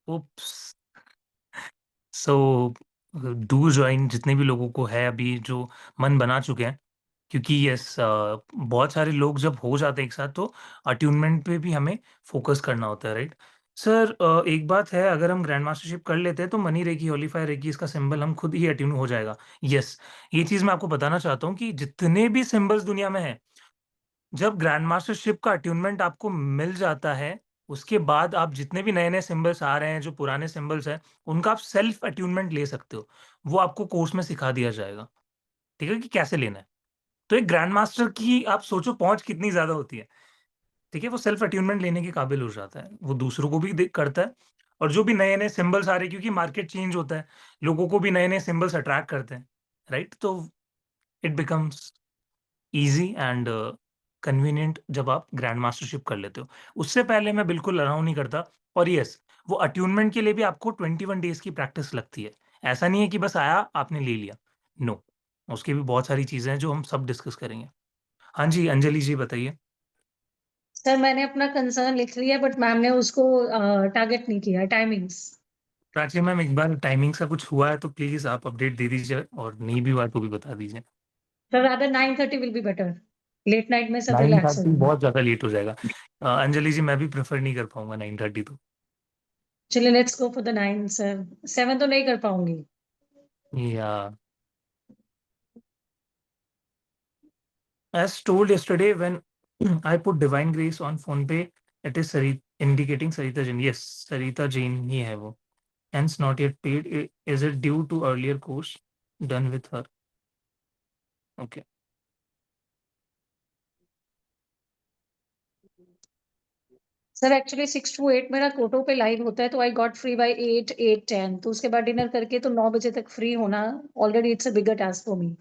उप्स। सो डू जॉइन, जितने भी लोगों को है अभी जो मन बना चुके हैं, क्योंकि यस बहुत सारे लोग जब हो जाते हैं एक साथ, तो अट्यूनमेंट पे भी हमें फोकस करना होता है, राइट? सर एक बात है, अगर हम ग्रैंड मास्टरशिप कर लेते हैं तो मनी रेकी, होलीफायर रेकी, इसका सिंबल हम खुद ही अट्यून हो जाएगा। यस, ये चीज मैं आपको बताना चाहता हूँ कि जितने भी सिंबल्स दुनिया में हैं, जब ग्रैंड मास्टरशिप का अट्यूनमेंट आपको मिल जाता है, उसके बाद आप जितने भी नए-नए सिंबल्स आ रहे हैं, जो पुराने सिंबल्स हैं, उनका आप सेल्फ अट्यूनमेंट ले सकते हो। वो आपको कोर्स में सिखा दिया जाएगा, ठीक है? कि कैसे लेना है। तो एक ग्रैंड मास्टर की आप सोचो पहुँच कितनी ज़्यादा होती है, ठीक है? वो सेल्फ अट्यूनमेंट लेने के काबिल हो जाता है। वो दूसरों को भी दे करता है, और जो भी नए-नए सिंबल्स आ रहे हैं, क्योंकि मार्केट चेंज होता है, लोगों को भी नए-नए सिंबल्स अट्रैक्ट करते हैं, राइट? तो it becomes easy and convenient जब आप ग्रैंड मास्टरशिप कर लेते हो। उससे पहले मैं बिल्कुल अलाउ नहीं करता। और येस, वो अट्यूनमेंट के लिए भी आपको 21 डेज़ की प्रैक्टिस लगती है। ऐसा नहीं है कि बस आया, आपने ले लिया। नो, उसकी भी बहुत सारी चीज़ें हैं जो हम सब डिस्कस करेंगे। हाँ जी, अंजलि जी बताइए। सर मैंने अपना कंसर्न लिख लिया बट मैम ने उसको टारगेट नहीं किया टाइमिंग्स। प्राची मैम, एक बार टाइमिंग्स का कुछ हुआ है तो प्लीज़ आप अपडेट दे दीजिए, और नहीं भी हुआ तो भी बता दीजिए। Sir rather 9:30 will be better. Late night में सब रिलैक्स हो 9:30 जाएंगे। बहुत ज़्यादा लेट हो जाएगा। अंजलि जी, मैं भी प्रेफ़र नहीं कर पाऊँगा 9:30 तो। चलिए let's go for the 9 sir. 7 तो नहीं कर पाऊंगी। या as told yesterday when I put Divine Grace on PhonePe, it is indicating Sarita Jain. Yes, Sarita Jain ही है वो. Hence not yet paid. Is it due to earlier course done with her? Okay. Sir actually 6 to 8 मेरा कोटो पे live होता है तो I got free bye 8 10 तो उसके बाद डिनर करके तो 9 बजे तक फ्री होना already it's a bigger task for me.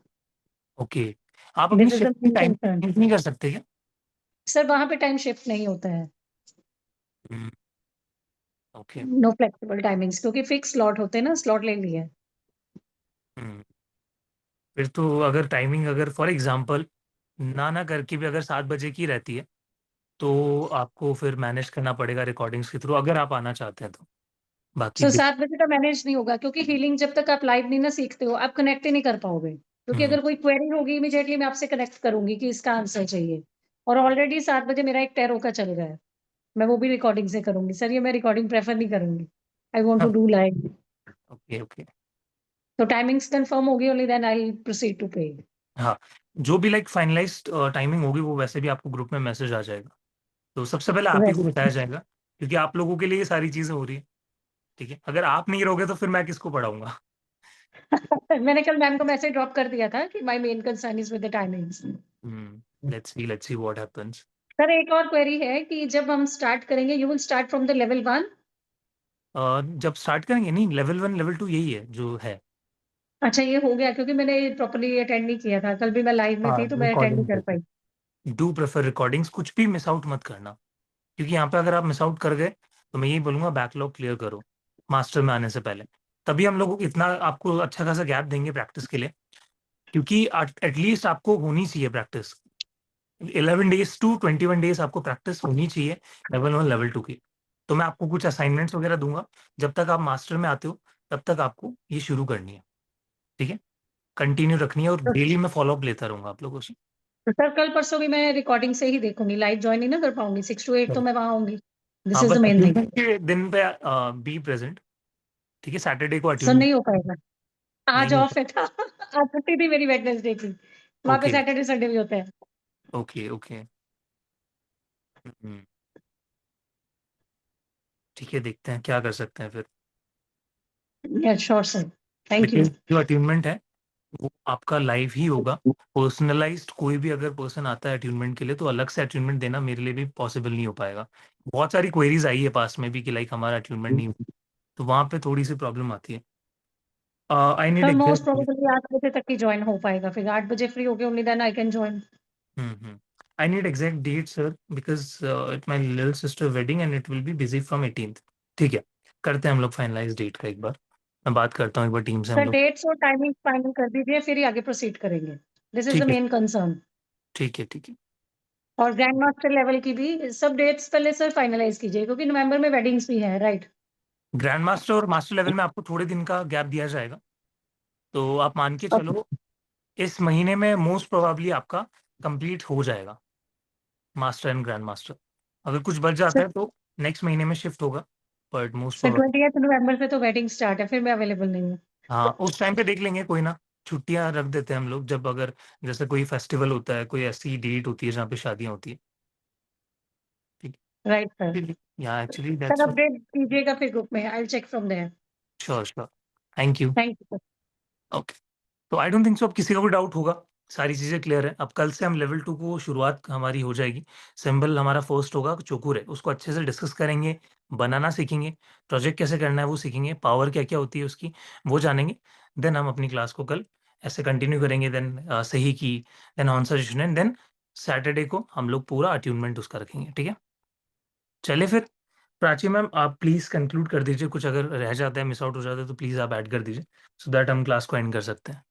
Okay. आप अपनी दिस इज द शिफ्ट की मेन टाइम कंसर्न। चेंज नहीं कर सकते क्या? सर वहां पे टाइम शिफ्ट नहीं होता है। हम्म, ओके। नो फ्लेक्सिबल टाइमिंग्स क्योंकि फिक्स स्लॉट होते हैं ना, स्लॉट ले लिए। हम्म, फिर तो अगर टाइमिंग, अगर फॉर एग्जांपल ना करके भी अगर 7 बजे की रहती है, तो आपको फिर मैनेज करना पड़ेगा रिकॉर्डिंग्स के थ्रू, अगर आप आना चाहते हैं तो। बाकी सो 7 बजे का मैनेज नहीं होगा क्योंकि हीलिंग जब तक आप लाइव नहीं ना सीखते हो आप कनेक्ट ही नहीं कर पाओगे, क्योंकि हम्म, अगर कोई क्वेरी होगी इमीडिएटली मैं आपसे कनेक्ट करूंगी कि इसका आंसर चाहिए। और ऑलरेडी 7 बजे मेरा एक टैरो का चल रहा है, मैं वो भी रिकॉर्डिंग से करूंगी। सर ये मैं रिकॉर्डिंग प्रेफर नहीं करूंगी। आई वॉन्ट टू हाँ, डू लाइव। Okay okay. तो टाइमिंग्स कंफर्म होगी only then I proceed to pay. हाँ, जो भी लाइक फाइनलाइज्ड टाइमिंग होगी वो वैसे भी आपको ग्रुप में मैसेज आ जाएगा। तो सबसे पहले आप ही को बताया जाएगा, क्योंकि आप लोगों के लिए ये सारी चीज़ें हो रही हैं, ठीक है? अगर आप नहीं रहोगे तो फिर मैं किसको पढ़ाऊँगा? मैंने कल मैम को मैसेज ड्रॉप कर दिया था कि my main concern is with the timings. Let's see what happens. Sir एक और क्वेरी है कि जब हम स्टार्ट करेंगे you will start from the level 1। जब स्टार्ट करेंगे, नहीं, लेवल 1 लेवल 2 यही है जो है। अच्छा ये हो गया क्योंकि मैंने प्रॉपर्ली अटेंड नहीं किया था, कल भी मैं लाइव में हाँ, थी तो मैं अटेंड नहीं रिकॉर्डिंग कर पाई। डू प्रेफर रिकॉर्डिंग्स, कुछ भी मिस आउट मत करना, क्योंकि यहाँ पे अगर आप मिस आउट कर गए तो मैं यही बोलूँगा बैकलॉग क्लियर करो मास्टर में आने से पहले। तभी हम लोग इतना आपको अच्छा खासा गैप देंगे प्रैक्टिस के लिए, क्योंकि एटलीस्ट आपको होनी चाहिए प्रैक्टिस। 11 डेज टू 21 डेज आपको प्रैक्टिस होनी चाहिए लेवल 1 लेवल 2 की। तो मैं आपको कुछ असाइनमेंट्स वगैरह दूंगा, जब तक आप मास्टर में आते हो तब तक आपको ये शुरू करनी है, ठीक है? कंटिन्यू रखनी है और तो डेली मैं फॉलो अप लेता रहूंगा आप लोगों से। सर कल परसों भी मैं रिकॉर्डिंग से ही देखूंगी, लाइव ज्वाइन नहीं ना कर पाऊंगी, 6 to 8 तो चलो। मैं वहां आऊंगी। दिस हाँ, is the bus main thing. Attunement के दिन पे बी प्रेजेंट, ठीक है? सैटरडे को सर अट्यूनमेंट नहीं हो पाएगा, आज नहीं हो ऑफ है था। आज छुट्टी थी मेरी वेडनेसडे की, वहां पे ओके सैटरडे संडे भी होता है। Okay okay. हम्म, ठीक है, देखते हैं क्या कर सकते हैं फिर। Yes sure sir, thank you. Because जो अट्यूनमेंट है वो आपका लाइव ही होगा। पर्सनलाइज्ड कोई भी अगर पर्सन आता है अट्यूनमेंट के लिए तो अलग से अट्यूनमेंट देना मेरे लिए भी पॉसिबल नहीं हो पाएगा। बहुत सारी क्वेरीज आई है पास में भी कि लाइक हमारा अट्यूनमेंट नहीं हुआ, तो वहां पे थोड़ी सी प्रॉब्लम आती है। I need sir most exact. Probably 8 बजे तक ही ज्वाइन हो पाएगा, फिर 8 बजे फ्री होके only then I can join. I need exact date sir, because it my little sister wedding and it will be busy from 18th। ठीक है, करते हैं हम लोग फाइनलाइज डेट का एक बार। मैं बात करता हूँ एक बार टीम से हम सर लोग। डेट्स और टाइमिंग फाइनल कर दीजिए, फिर ही आगे प्रोसीड करेंगे। दिस इज द ठीक है मेन कंसर्न। ठीक है ठीक है। और ग्रैंड मास्टर लेवल की भी सब डेट्स पहले सर फाइनलाइज कीजिए, क्योंकि नवंबर में वेडिंग्स भी है, राइट? ग्रैंड मास्टर और मास्टर लेवल में आपको थोड़े दिन का गैप दिया जाएगा, तो आप मान के चलो इस महीने में मोस्ट प्रोबेबली आपका कंप्लीट हो जाएगा मास्टर एंड ग्रैंड मास्टर। अगर कुछ बच जाता सर है तो नेक्स्ट महीने में शिफ्ट होगा, बट मोस्ट सर प्रोबेबली। 20 नवंबर से तो वेडिंग स्टार्ट है, फिर मैं अवेलेबल नहीं हूँ। हाँ, उस टाइम पे देख लेंगे, कोई ना। छुट्टियां रख देते हैं हम लोग, जब अगर जैसे कोई फेस्टिवल होता है, कोई ऐसी डेट होती है जहाँ पे शादियां होती है। ठीक राइट सर। है, या एक्चुअली सर दैट्स। अपडेट कीजिएगा फिर ग्रुप में, I will check from there. Sure sure. Thank you. Thank you sir. Okay. तो आई डोंट थिंक सो अब किसी का कोई डाउट होगा। सारी चीजें क्लियर है। अब कल से हम लेवल 2 को शुरुआत हमारी हो जाएगी। सिंबल हमारा फर्स्ट होगा चोकुर है, उसको अच्छे से डिस्कस करेंगे, बनाना सीखेंगे, प्रोजेक्ट कैसे करना है वो सीखेंगे, पावर क्या क्या होती है उसकी वो जानेंगे। देन हम अपनी क्लास को कल ऐसे कंटिन्यू करेंगे। देन सही की, then answer session and then Saturday को हम लोग पूरा अट्यूनमेंट उसका रखेंगे। ठीक है, चले फिर। प्राची मैम, आप प्लीज कंक्लूड कर दीजिए, कुछ अगर रह जाता है, मिस आउट हो जाता है तो प्लीज आप ऐड कर दीजिए, सो दैट हम क्लास को एंड कर सकते हैं।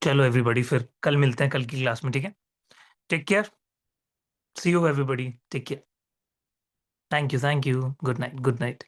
चलो एवरीबॉडी, फिर कल मिलते हैं कल की क्लास में। ठीक है, take care, see you everybody, take care, thank you, good night, good night.